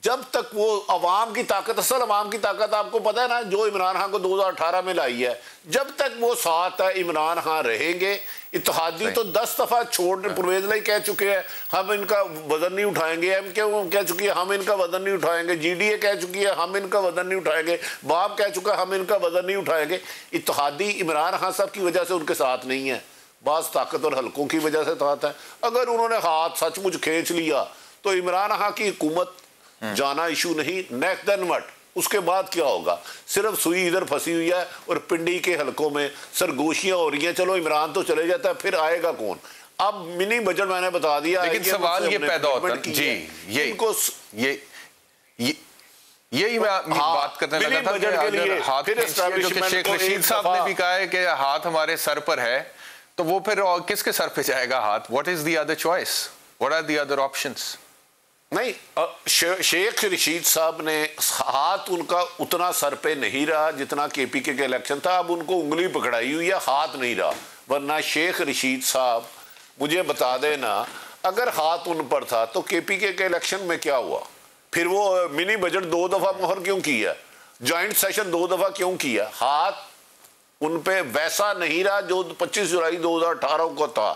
जब तक वो अवाम की ताकत, असल अवाम की ताकत आपको पता है ना, जो इमरान खान को 2018 में लाई है, जब तक वो साथ है इमरान खान रहेंगे। इत्तेहादी तो 10 दफा छोड़, परवेज लाई कह चुके हैं हम इनका वजन नहीं उठाएंगे, MK कह चुकी है हम इनका वजन नहीं उठाएंगे, GDA कह चुकी है हम इनका वजन नहीं उठाएंगे, बाप कह चुका है हम इनका वजन नहीं उठाएंगे। इत्तेहादी इमरान खान साहब की वजह से उनके साथ नहीं है, बास ताकतवर हल्कों की वजह से साथ है। अगर उन्होंने हाथ सचमुच खींच लिया तो इमरान खान की हुकूमत जाना इशू नहीं। नेक्स्ट देन व्हाट, उसके बाद क्या होगा? सिर्फ सुई इधर फंसी हुई है और पिंडी के हलकों में सरगोशियां हो रही हैं। चलो इमरान तो चले जाता है, फिर आएगा कौन? अब मिनी बजट मैंने बता दिया, लेकिन सवाल ये पैदा होता है जी, यही मैं बात करने लगा था कि अगर हाथ जो कि शेख रशीद साहब ने भी कहा है कि हाथ हमारे सर पर है, तो वो फिर किसके सर पे जाएगा हाथ? What is the other choice? What are the other options? नहीं, शेख रशीद साहब ने हाथ उनका उतना सर पे नहीं रहा जितना KPK के इलेक्शन था। अब उनको उंगली पकड़ाई हुई है, हाथ नहीं रहा। वरना शेख रशीद साहब मुझे बता देना, अगर हाथ उन पर था तो KPK के इलेक्शन में क्या हुआ? फिर वो मिनी बजट 2 दफा मोहर क्यों किया? जॉइंट सेशन 2 दफा क्यों किया? हाथ उन पे वैसा नहीं रहा जो 25 जुलाई 2018 को था।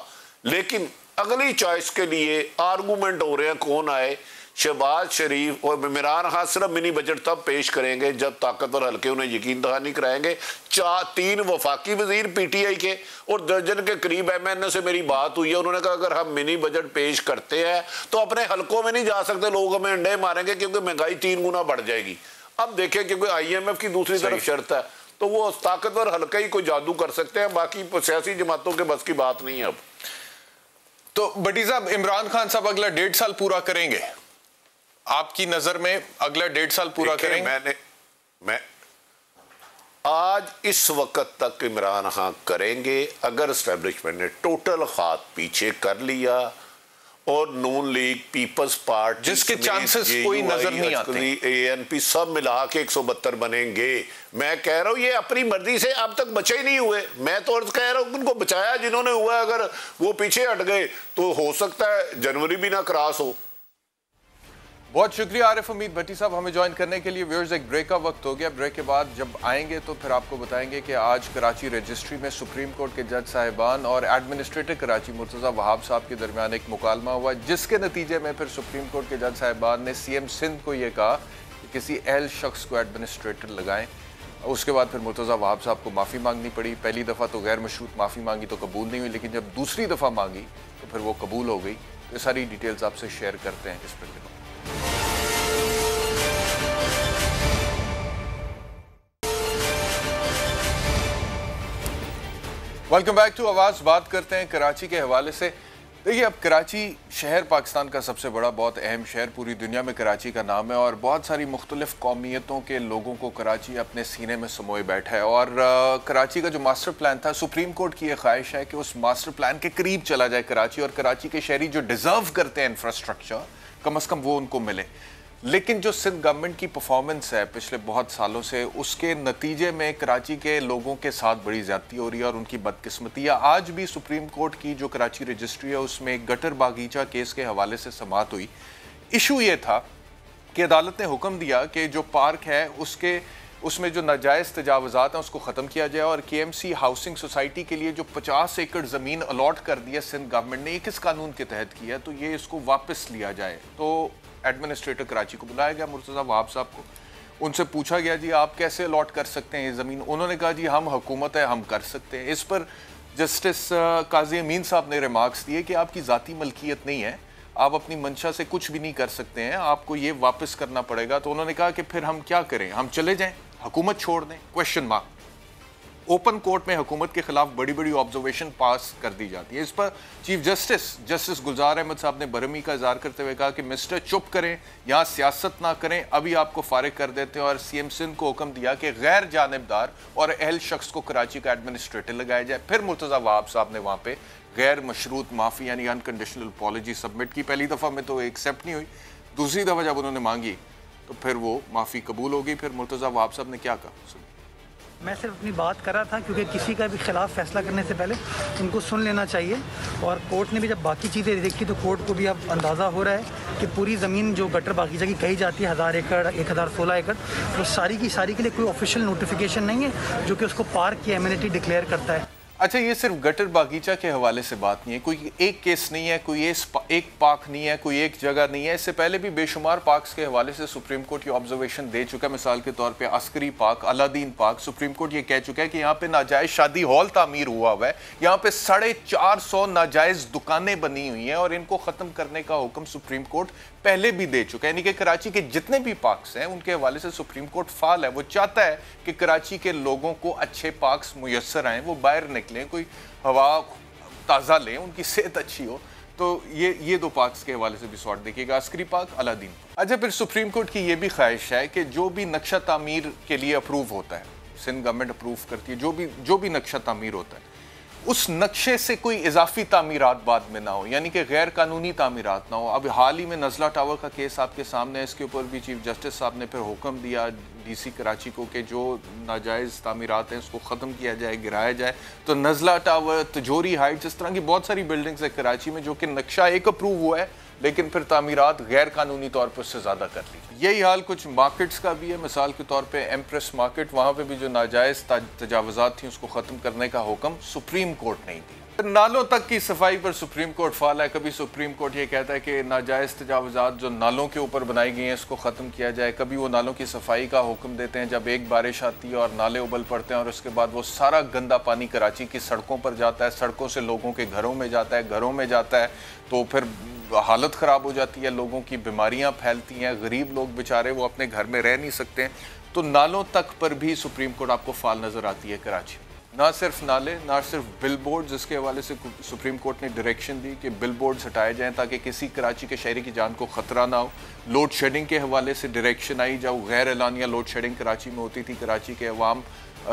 लेकिन अगली चॉइस के लिए आर्गूमेंट हो रहे हैं कौन आए। शहबाज शरीफ और इमरान खान सिर्फ मिनी बजट तब पेश करेंगे जब ताकतवर हल्के उन्हें यकीन दहानी कराएंगे। 3 वफाकी वजीर PTI के और दर्जन के करीब MNA से मेरी बात हुई है। उन्होंने कहा अगर हम मिनी बजट पेश करते हैं तो अपने हल्कों में नहीं जा सकते, लोग हमें अंडे मारेंगे क्योंकि महंगाई 3 गुना बढ़ जाएगी। अब देखें, क्योंकि IMF की दूसरी तरफ शर्त है, तो वो ताकतवर हल्के ही कोई जादू कर सकते हैं, बाकी सियासी जमातों के बस की बात नहीं है। अब तो भट्टी साहब, इमरान खान साहब अगला 1.5 साल पूरा करेंगे? आपकी नजर में अगला 1.5 साल पूरा करेंगे? मैं आज इस वक्त तक इमरान खान करेंगे अगर एस्टेब्लिशमेंट ने टोटल हाथ पीछे कर लिया और नून लीग, पीपल्स पार्टी, जिसके चांसेस कोई नजर नहीं आते, ANP सब मिला के 172 बनेंगे। मैं कह रहा हूं ये अपनी मर्जी से अब तक बचे ही नहीं हुए। मैं तो कह रहा हूं उनको बचाया जिन्होंने हुआ, अगर वो पीछे हट गए तो हो सकता है जनवरी भी ना क्रॉस हो। बहुत शुक्रिया आरिफ हमीद भट्टी साहब हमें ज्वाइन करने के लिए। व्यूअर्स, एक ब्रेक का वक्त हो गया। ब्रेक के बाद जब आएंगे तो फिर आपको बताएंगे कि आज कराची रजिस्ट्री में सुप्रीम कोर्ट के जज साहिबान और एडमिनिस्ट्रेटर कराची मुर्तज़ा वहाब साहब के दरमियान एक मुकालमा हुआ, जिसके नतीजे में फिर सुप्रीम कोर्ट के जज साहिबान ने CM सिंध को यह कहा कि किसी अहल शख्स को एडमिनिस्ट्रेटर लगाएं। उसके बाद फिर मुर्तज़ा वहाब साहब को माफ़ी मांगनी पड़ी। पहली दफ़ा तो गैर मशरूत माफ़ी मांगी तो कबूल नहीं हुई, लेकिन जब दूसरी दफ़ा मांगी तो फिर वो कबूल हो गई। तो सारी डिटेल्स आपसे शेयर करते हैं इस पर। वेलकम बैक टू आवाज़। बात करते हैं कराची के हवाले से। देखिए, अब कराची शहर पाकिस्तान का सबसे बड़ा, बहुत अहम शहर, पूरी दुनिया में कराची का नाम है और बहुत सारी मुख्तलिफ कौमियतों के लोगों को कराची अपने सीने में समोए बैठा है। और कराची का जो मास्टर प्लान था, सुप्रीम कोर्ट की यह ख्वाहिश है कि उस मास्टर प्लान के करीब चला जाए कराची, और कराची के शहरी जो डिज़र्व करते हैं इंफ्रास्ट्रक्चर, कम अज़ कम वो उनको मिले। लेकिन जो सिंध गवर्नमेंट की परफॉर्मेंस है पिछले बहुत सालों से, उसके नतीजे में कराची के लोगों के साथ बड़ी ज़्यादती हो रही है और उनकी बदकिस्मती है। आज भी सुप्रीम कोर्ट की जो कराची रजिस्ट्री है उसमें एक गटर बागीचा केस के हवाले से समाअत हुई। इशू ये था कि अदालत ने हुक्म दिया कि जो पार्क है उसमें जो नाजायज़ तजावुज़ात हैं उसको ख़त्म किया जाए, और KMC हाउसिंग सोसाइटी के लिए जो 50 एकड़ ज़मीन अलॉट कर दिया सिंध गवर्नमेंट ने, ये किस कानून के तहत किया, तो ये इसको वापस लिया जाए। तो एडमिनिस्ट्रेटर कराची को बुलाया गया, मुर्तज़ा वहाब साहब को। उनसे पूछा गया जी आप कैसे अलॉट कर सकते हैं ये ज़मीन? उन्होंने कहा जी हम हुकूमत है, हम कर सकते हैं। इस पर जस्टिस काजी अमीन साहब ने रिमार्क्स दिए कि आपकी ज़ाती मलकियत नहीं है, आप अपनी मंशा से कुछ भी नहीं कर सकते हैं, आपको ये वापस करना पड़ेगा। तो उन्होंने कहा कि फिर हम क्या करें, हम चले जाएं, हुकूमत छोड़ दें? Question mark. ओपन कोर्ट में हुकूमत के खिलाफ बड़ी बड़ी ऑब्जर्वेशन पास कर दी जाती है। इस पर चीफ जस्टिस गुलजार अहमद साहब ने बरहमी का इजहार करते हुए कहा कि मिस्टर चुप करें, यहाँ सियासत ना करें, अभी आपको फारिग कर देते हैं। और CM सिंध को हुक्म दिया कि गैर जानिबदार और अहल शख्स को कराची का एडमिनिस्ट्रेटर लगाया जाए। फिर मुर्तज़ा वहाब साहब ने वहाँ पे गैर मशरूत माफ़ी यानी अनकंडीशनल अपॉलजी सबमिट की। पहली दफ़ा में तो एक्सेप्ट नहीं हुई, दूसरी दफ़ा जब उन्होंने मांगी तो फिर वो माफ़ी कबूल हो गई। फिर मुर्तज़ा वहाब साहब ने क्या कहा? मैं सिर्फ अपनी बात कर रहा था, क्योंकि किसी का भी खिलाफ फैसला करने से पहले उनको सुन लेना चाहिए। और कोर्ट ने भी जब बाकी चीज़ें देखी तो कोर्ट को भी अब अंदाज़ा हो रहा है कि पूरी ज़मीन जो गटर बागीचा की कही जाती है 1000 एकड़ 1016 एकड़, वो सारी की सारी के लिए कोई ऑफिशियल नोटिफिकेशन नहीं है जो कि उसको पार्क की एमिनिटी डिक्लेयर करता है। अच्छा, ये सिर्फ गटर बागीचा के हवाले से बात नहीं है, कोई एक केस नहीं है, कोई एक पार्क नहीं है, कोई एक जगह नहीं है। इससे पहले भी बेशुमार पार्क्स के हवाले से सुप्रीम कोर्ट ये ऑब्जर्वेशन दे चुका है। मिसाल के तौर पे Askari park, Aladdin park, supreme court ये कह चुका है कि यहाँ पे नाजायज शादी हॉल तामीर हुआ हुआ है, यहाँ पे 450 नाजायज दुकानें बनी हुई हैं और इनको खत्म करने का हुक्म सुप्रीम कोर्ट पहले भी दे चुका है। यानी कि कराची के जितने भी पार्क्स हैं उनके हवाले से सुप्रीम कोर्ट फाल है। वो चाहता है कि कराची के लोगों को अच्छे पार्क्स मुयस्सर आएँ, वो बाहर निकलें, कोई हवा ताज़ा लें, उनकी सेहत अच्छी हो। तो ये दो पार्क्स के हवाले से भी सॉर्ट देखिएगा, अस्करी पार्क, अलादीन। अच्छा, फिर सुप्रीम कोर्ट की ये भी ख्वाहिश है कि जो भी नक्शा तामीर के लिए अप्रूव होता है, सिंध गवर्नमेंट अप्रूव करती है, जो भी नक्शा तामीर होता है, उस नक्शे से कोई इजाफी तामीरात बाद में ना हो, यानी कि गैर कानूनी तामीरात ना हो। अब हाल ही में नज़ला टावर का केस आपके सामने है, इसके ऊपर भी चीफ जस्टिस साहब ने फिर हुक्म दिया डीसी कराची को कि जो नाजायज़ तामीरात हैं उसको ख़त्म किया जाए, गिराया जाए। तो नज़ला टावर, तिजोरी हाइट्स, इस तरह की बहुत सारी बिल्डिंग्स है कराची में जो कि नक्शा एक अप्रूव हुआ है लेकिन फिर तामीरात गैर कानूनी तौर पर उससे ज़्यादा कर ली। यही हाल कुछ मार्केट्स का भी है। मिसाल के तौर पे एम्प्रेस मार्केट, वहाँ पे भी जो नाजायज़ तजावज़ात थी उसको ख़त्म करने का हुक्म सुप्रीम कोर्ट नहीं दिया। नालों तक की सफाई पर सुप्रीम कोर्ट फाल है। कभी सुप्रीम कोर्ट ये कहता है कि नाजायज़ तजावज़ात जो नालों के ऊपर बनाई गई हैं इसको ख़त्म किया जाए, कभी वो नालों की सफाई का हुक्म देते हैं जब एक बारिश आती है और नाले उबल पड़ते हैं और उसके बाद वो सारा गंदा पानी कराची की सड़कों पर जाता है, सड़कों से लोगों के घरों में जाता है, घरों में जाता है, तो फिर हालत ख़राब हो जाती है, लोगों की बीमारियां फैलती हैं, गरीब लोग बेचारे वो अपने घर में रह नहीं सकते हैं। तो नालों तक पर भी सुप्रीम कोर्ट आपको फाल नज़र आती है कराची। ना सिर्फ नाले, ना सिर्फ बिल बोर्ड, जिसके हवाले से सुप्रीम कोर्ट ने डायरेक्शन दी कि बिल बोर्ड हटाए जाएँ ताकि किसी कराची के शहरी की जान को ख़तरा ना हो। लोड शेडिंग के हवाले से डायरेक्शन आई, जब गैर एलानिया लोड शेडिंग कराची में होती थी, कराची के अवाम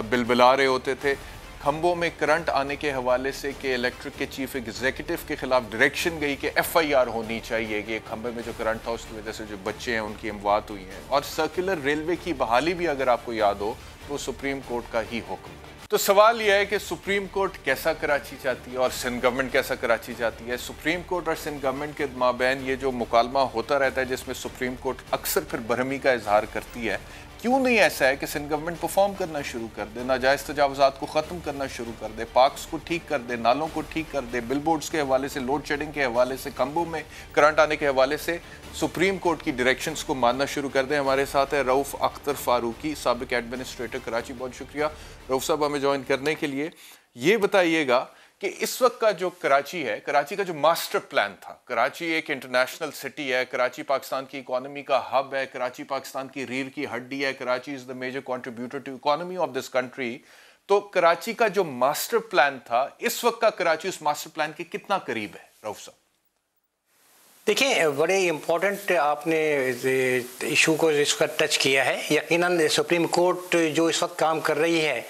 बिलबिला रहे होते थे। खंबों में करंट आने के हवाले से कि इलेक्ट्रिक के चीफ एग्जीक्यूटिव के खिलाफ डायरेक्शन गई कि FIR होनी चाहिए कि खंबे में जो करंट था उसकी वजह से जो बच्चे हैं उनकी अमवात हुई हैं। और सर्कुलर रेलवे की बहाली भी अगर आपको याद हो तो सुप्रीम कोर्ट का ही हुक्म। तो सवाल यह है कि सुप्रीम कोर्ट कैसा कराची चाहती है और सिंध गवर्नमेंट कैसा कराची चाहती है। सुप्रीम कोर्ट और सिंध गवर्नमेंट के माबैन ये जो मुकालमा होता रहता है जिसमें सुप्रीम कोर्ट अक्सर फिर बरहमी का इजहार करती है, क्यों नहीं ऐसा है कि सिंध गवर्नमेंट परफॉर्म करना शुरू कर दे, नाजायज़ तजावज़ात को ख़त्म करना शुरू कर दे, पार्क्स को ठीक कर दे, नालों को ठीक कर दे, बिल बोर्ड्स के हवाले से, लोड शेडिंग के हवाले से, खंबों में करंट आने के हवाले से सुप्रीम कोर्ट की डायरेक्शंस को मानना शुरू कर दें। हमारे साथ है रऊफ़ अख्तर फारूकी, साबिक एडमिनिस्ट्रेटर कराची। बहुत शुक्रिया रऊफ़ साहब हमें ज्वाइन करने के लिए। ये बताइएगा कि इस वक्त का जो कराची है, कराची का जो मास्टर प्लान था, कराची एक इंटरनेशनल सिटी है, कराची पाकिस्तान की इकोनॉमी का हब है, कराची पाकिस्तान की रीढ़ की हड्डी है, Karachi is the major contributor to economy of this country. तो कराची का जो मास्टर प्लान था, इस वक्त का कराची उस मास्टर प्लान के कितना करीब है रऊफ़ साहब? देखिए, बड़े इम्पोर्टेंट आपने इशू को इसका टच किया है। यकीनन सुप्रीम कोर्ट जो इस वक्त काम कर रही है,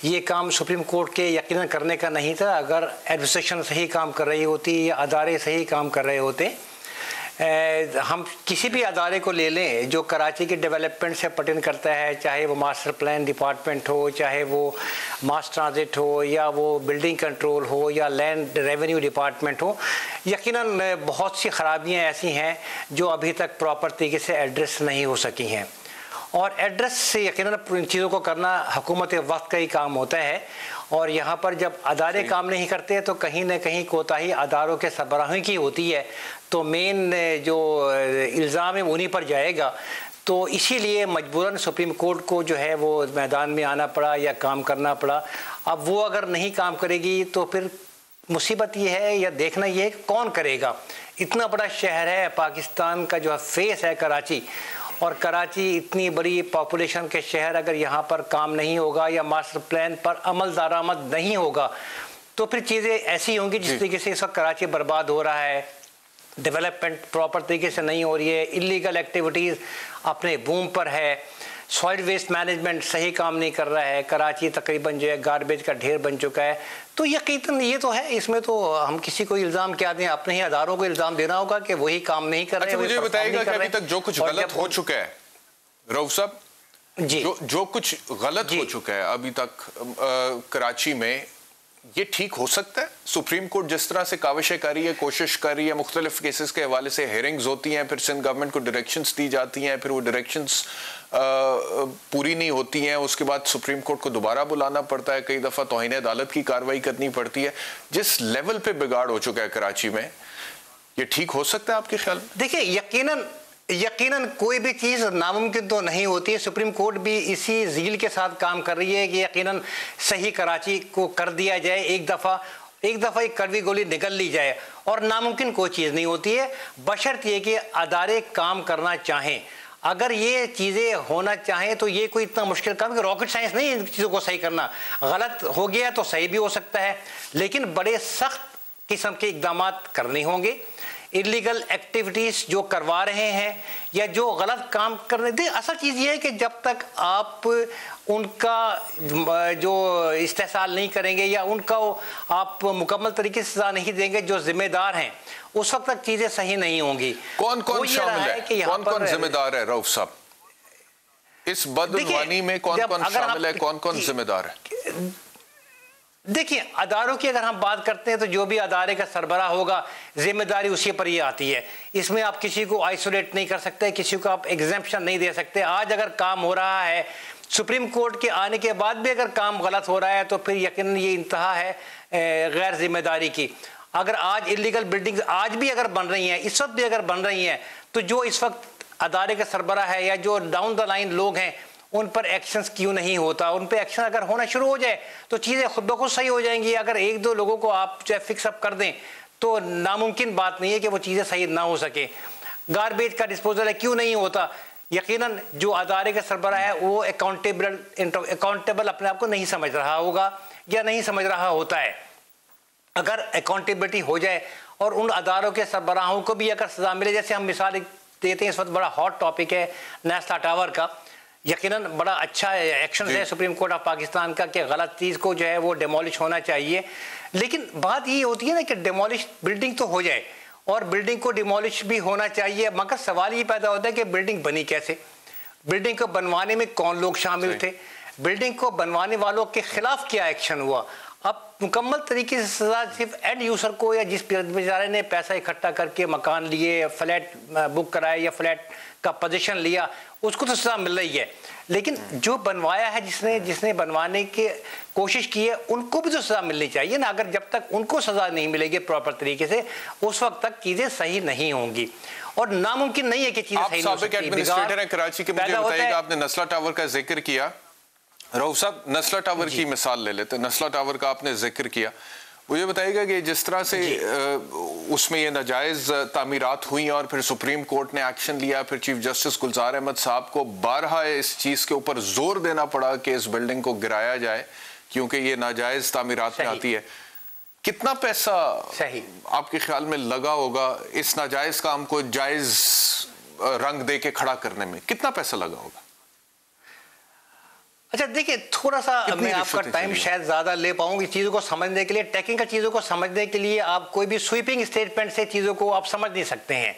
ये काम सुप्रीम कोर्ट के यकीनन करने का नहीं था। अगर एडमिनिस्ट्रेशन सही काम कर रही होती या अदारे सही काम कर रहे होते, हम किसी भी अदारे को ले लें जो कराची के डेवलपमेंट से पर्टेन करता है, चाहे वो मास्टर प्लान डिपार्टमेंट हो, चाहे वो मास ट्रांजिट हो, या वो बिल्डिंग कंट्रोल हो, या लैंड रेवेन्यू डिपार्टमेंट हो, यकीनन बहुत सी खराबियां ऐसी हैं जो अभी तक प्रॉपर तरीके से एड्रेस नहीं हो सकी हैं। और एड्रेस से यकीनन इन चीज़ों को करना हुकूमत वक्त का ही काम होता है। और यहाँ पर जब अदारे काम नहीं करते तो कहीं ना कहीं कोताही अदारों के सरबराही की होती है, तो मेन जो इल्ज़ाम है उन्हीं पर जाएगा। तो इसीलिए मजबूरन सुप्रीम कोर्ट को जो है वो मैदान में आना पड़ा या काम करना पड़ा। अब वो अगर नहीं काम करेगी तो फिर मुसीबत ये है, या देखना ये है कि कौन करेगा। इतना बड़ा शहर है, पाकिस्तान का जो फेस है कराची, और कराची इतनी बड़ी पॉपुलेशन के शहर, अगर यहाँ पर काम नहीं होगा या मास्टर प्लान पर अमल दरामद नहीं होगा तो फिर चीज़ें ऐसी होंगी जिस तरीके से इस वक्त कराची बर्बाद हो रहा है। डेवलपमेंट प्रॉपर तरीके से नहीं हो रही है, इलीगल एक्टिविटीज़ अपने बूम पर है, सॉइल वेस्ट मैनेजमेंट सही काम नहीं कर रहा है, कराची तकरीबन जो है गार्बेज का ढेर बन चुका है। तो यकीनन ये तो है, इसमें तो हम किसी को इल्ज़ाम क्या दें, अपने ही अदारों को इल्ज़ाम देना होगा कि वही काम नहीं कर रहे हैं। मुझे बताइएगा कि अभी तक जो कुछ गलत हो चुका है रऊफ़ साहब, जो कुछ गलत हो चुका है अभी तक कराची में, ये ठीक हो सकता है? सुप्रीम कोर्ट जिस तरह से काविशें कर रही है, कोशिश कर रही है, मुख्तलिफ केसेस के हवाले से हेयरिंग्स होती हैं, फिर सिंध गवर्नमेंट को डायरेक्शंस दी जाती हैं, फिर वो डायरेक्शंस पूरी नहीं होती हैं, उसके बाद सुप्रीम कोर्ट को दोबारा बुलाना पड़ता है, कई दफ़ा तौहीन अदालत की कार्रवाई करनी पड़ती है। जिस लेवल पे बिगाड़ हो चुका है कराची में, ये ठीक हो सकता है आपके ख्याल में? देखिए, यकीनन कोई भी चीज़ नामुमकिन तो नहीं होती है। सुप्रीम कोर्ट भी इसी ज़ील के साथ काम कर रही है कि यकीनन सही कराची को कर दिया जाए, एक दफ़ा एक कड़वी गोली निकल ली जाए, और नामुमकिन कोई चीज़ नहीं होती है, बशर्त ये कि अदारे काम करना चाहें। अगर ये चीज़ें होना चाहें तो ये कोई इतना मुश्किल काम, कि रॉकेट साइंस नहीं है इन चीज़ों को सही करना। गलत हो गया तो सही भी हो सकता है, लेकिन बड़े सख्त किस्म के इक़दाम करने होंगे। इलीगल एक्टिविटीज़ जो करवा रहे हैं या जो गलत काम कर रहे थे, असल चीज़ ये है कि जब तक आप उनका जो इस्तेहसाल नहीं करेंगे या उनका आप मुकम्मल तरीके से सज़ा नहीं देंगे जो जिम्मेदार हैं, उस वक्त तक चीज़ें सही नहीं होंगी। कौन शामिल है, कौन जिम्मेदार है रऊफ साहब इस बदउनवानी में? कौन शामिल है, कौन जिम्मेदार है? देखिए, अदारों की अगर हम बात करते हैं तो जो भी अदारे का सरबराह होगा, जिम्मेदारी उसी पर ही आती है। इसमें आप किसी को आइसोलेट नहीं कर सकते, किसी को आप एग्जेम्पशन नहीं दे सकते। आज अगर काम हो रहा है, सुप्रीम कोर्ट के आने के बाद भी अगर काम गलत हो रहा है, तो फिर यकीनन ये इंतहा है गैर जिम्मेदारी की। अगर आज इलीगल बिल्डिंग्स आज भी अगर बन रही हैं, इस वक्त भी अगर बन रही हैं, तो जो इस वक्त अदारे का सरबराह है या जो डाउन द लाइन लोग हैं, उन पर एक्शंस क्यों नहीं होता? उन पर एक्शन अगर होना शुरू हो जाए तो चीज़ें खुद ब खुद सही हो जाएंगी। अगर एक दो लोगों को आप चाहे फिक्स अप कर दें तो नामुमकिन बात नहीं है कि वो चीज़ें सही ना हो सके। गार्बेज का डिस्पोजल है, क्यों नहीं होता? यकीनन जो अदारे का सरबराह है वो अकाउंटेबल अपने आप को नहीं समझ रहा होगा या नहीं समझ रहा होता है। अगर अकाउंटेबिलिटी हो जाए और उन अदारों के सरबराहों को भी अगर सज़ा मिले, जैसे हम मिसाल देते हैं, इस वक्त बड़ा हॉट टॉपिक है नेस्ला टावर का, यकीनन बड़ा अच्छा एक्शन है सुप्रीम कोर्ट ऑफ पाकिस्तान का कि गलत चीज़ को जो है वो डिमोलिश होना चाहिए। लेकिन बात ये होती है ना कि डिमोलिश बिल्डिंग तो हो जाए और बिल्डिंग को डिमोलिश भी होना चाहिए, मगर सवाल ये पैदा होता है कि बिल्डिंग बनी कैसे, बिल्डिंग को बनवाने में कौन लोग शामिल थे, बिल्डिंग को बनवाने वालों के खिलाफ क्या एक्शन हुआ। अब मुकम्मल तरीके से सज़ा सिर्फ एंड यूज़र को या जिस बेचारे ने पैसा इकट्ठा करके मकान लिए, फ्लैट बुक कराया या फ्लैट का पोजीशन लिया, उसको तो सज़ा मिल रही है, लेकिन जो बनवाया है, जिसने बनवाने की कोशिश की है, उनको भी तो सज़ा मिलनी चाहिए ना। अगर जब तक उनको सज़ा नहीं मिलेगी प्रॉपर तरीके से, उस वक्त तक चीज़ें सही नहीं होंगी और नामुमकिन नहीं है कि चीज़ें सही हो सकती। एडमिनिस्ट्रेटर हैं कराची के, मुझे बताइएगा, आपने नस्ला टावर का जिक्र किया, रऊफ साहब नस्ला टावर की मिसाल ले लेते हैं। नस्ला टावर का आपने जिक्र किया, मुझे बताइएगा कि जिस तरह से उसमें ये नाजायज़ तामीरात हुई और फिर सुप्रीम कोर्ट ने एक्शन लिया, फिर चीफ जस्टिस गुलजार अहमद साहब को बारहा इस चीज़ के ऊपर जोर देना पड़ा कि इस बिल्डिंग को गिराया जाए क्योंकि ये नाजायज़ तामीरात में आती है। कितना पैसा आपके ख्याल में लगा होगा इस नाजायज़ काम को जायज़ रंग दे के खड़ा करने में? कितना पैसा लगा होगा? अच्छा देखिए, थोड़ा सा मैं आपका टाइम शायद ज़्यादा ले पाऊंगी चीज़ों को समझने के लिए। टेक्निकल चीज़ों को समझने के लिए आप कोई भी स्वीपिंग स्टेटमेंट से चीज़ों को आप समझ नहीं सकते हैं।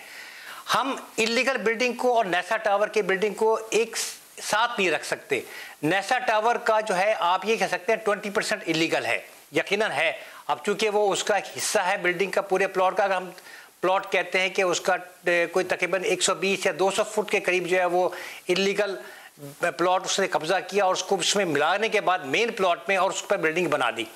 हम इलीगल बिल्डिंग को और नेसा टावर के बिल्डिंग को एक साथ नहीं रख सकते। नेसा टावर का जो है आप ये कह सकते हैं 20% इलीगल है, यकीनन है। अब चूंकि वो उसका एक हिस्सा है बिल्डिंग का, पूरे प्लॉट का, अगर हम प्लॉट कहते हैं कि उसका कोई तकरीबन 120 या 200 फुट के करीब जो है वो इलीगल प्लॉट उसने कब्जा किया और उसको उसमें मिलाने के बाद मेन प्लॉट में और उस पर बिल्डिंग बना दी,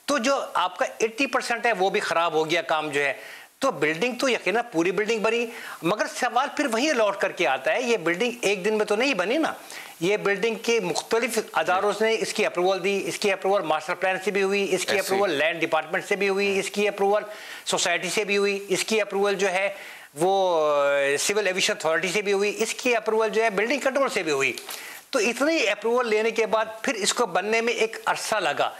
तो जो आपका 80% है वो भी ख़राब हो गया काम जो है। तो बिल्डिंग तो यकीनन पूरी बिल्डिंग बनी, मगर सवाल फिर वही लौट करके आता है, ये बिल्डिंग एक दिन में तो नहीं बनी ना। ये बिल्डिंग के मुख्तलिफ अदारों ने इसकी अप्रूवल दी, इसकी अप्रूवल मास्टर प्लान से भी हुई, इसकी अप्रूवल लैंड डिपार्टमेंट से भी हुई, इसकी अप्रूवल सोसाइटी से भी हुई, इसकी अप्रूवल जो है वो सिविल एविएशन अथॉरिटी से भी हुई, इसकी अप्रूवल जो है बिल्डिंग कंट्रोल से भी हुई। तो इतनी अप्रूवल लेने के बाद फिर इसको बनने में एक अरसा लगा।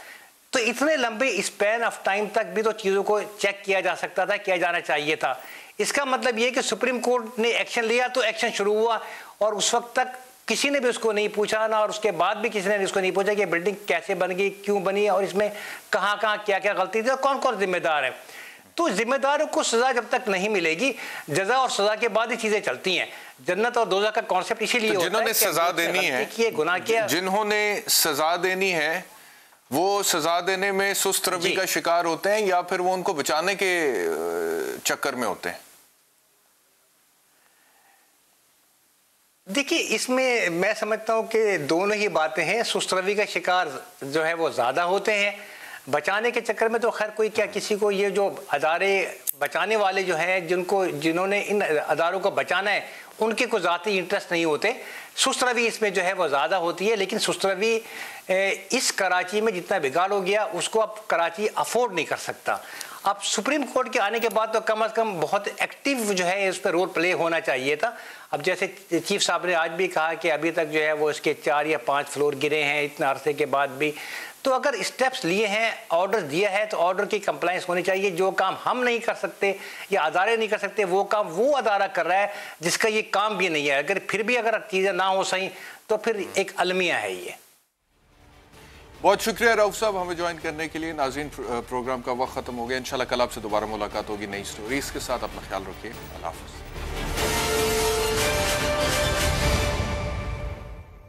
तो इतने लंबे स्पैन ऑफ टाइम तक भी तो चीज़ों को चेक किया जा सकता था, किया जाना चाहिए था। इसका मतलब ये कि सुप्रीम कोर्ट ने एक्शन लिया तो एक्शन शुरू हुआ और उस वक्त तक किसी ने भी उसको नहीं पूछा ना, और उसके बाद भी किसी ने उसको नहीं पूछा कि बिल्डिंग कैसे बन गई, क्यों बनी और इसमें कहाँ कहाँ क्या क्या गलती थी और कौन कौन जिम्मेदार है। तो जिम्मेदारों को सजा जब तक नहीं मिलेगी, जजा और सजा के बाद ही चीजें चलती हैं। जन्नत और दोज़ख का कॉन्सेप्ट इसीलिए तो जिन्होंने सजा देनी है, गुनाह किया, जिन्होंने सजा देनी है वो सजा देने में सुस्त रवि का शिकार होते हैं या फिर वो उनको बचाने के चक्कर में होते हैं? देखिए, इसमें मैं समझता हूं कि दोनों ही बातें हैं। सुस्त रवि का शिकार जो है वो ज्यादा होते हैं, बचाने के चक्कर में तो खैर कोई क्या किसी को, ये जो अदारे बचाने वाले जो हैं, जिन्होंने इन अदारों को बचाना है, उनके को ज़ाती इंटरेस्ट नहीं होते। सुस्त रवि इसमें जो है वो ज़्यादा होती है। लेकिन सुस्त रवि इस कराची में जितना बिगाड़ हो गया उसको अब कराची अफोर्ड नहीं कर सकता। अब सुप्रीम कोर्ट के आने के बाद तो कम से कम बहुत एक्टिव जो है इस पर रोल प्ले होना चाहिए था। अब जैसे चीफ साहब ने आज भी कहा कि अभी तक जो है वो इसके 4 या 5 फ्लोर गिरे हैं इतना अरसे के बाद भी, तो अगर स्टेप्स लिए हैं, ऑर्डर दिया है, तो ऑर्डर की कंप्लाइंस होनी चाहिए। जो काम हम नहीं कर सकते या अदारे नहीं कर सकते, वो काम वो अदारा कर रहा है जिसका ये काम भी नहीं है। अगर फिर भी अगर चीज़ें ना हो सही तो फिर एक अलमिया है ये। बहुत शुक्रिया रऊफ साहब हमें ज्वाइन करने के लिए। नाज़रीन, प्रोग्राम का वक्त खत्म हो गया। इंशाल्लाह कल आपसे दोबारा मुलाकात होगी नई स्टोरीज के साथ। अपना ख्याल रखिए। अल्लाह हाफ़िज़।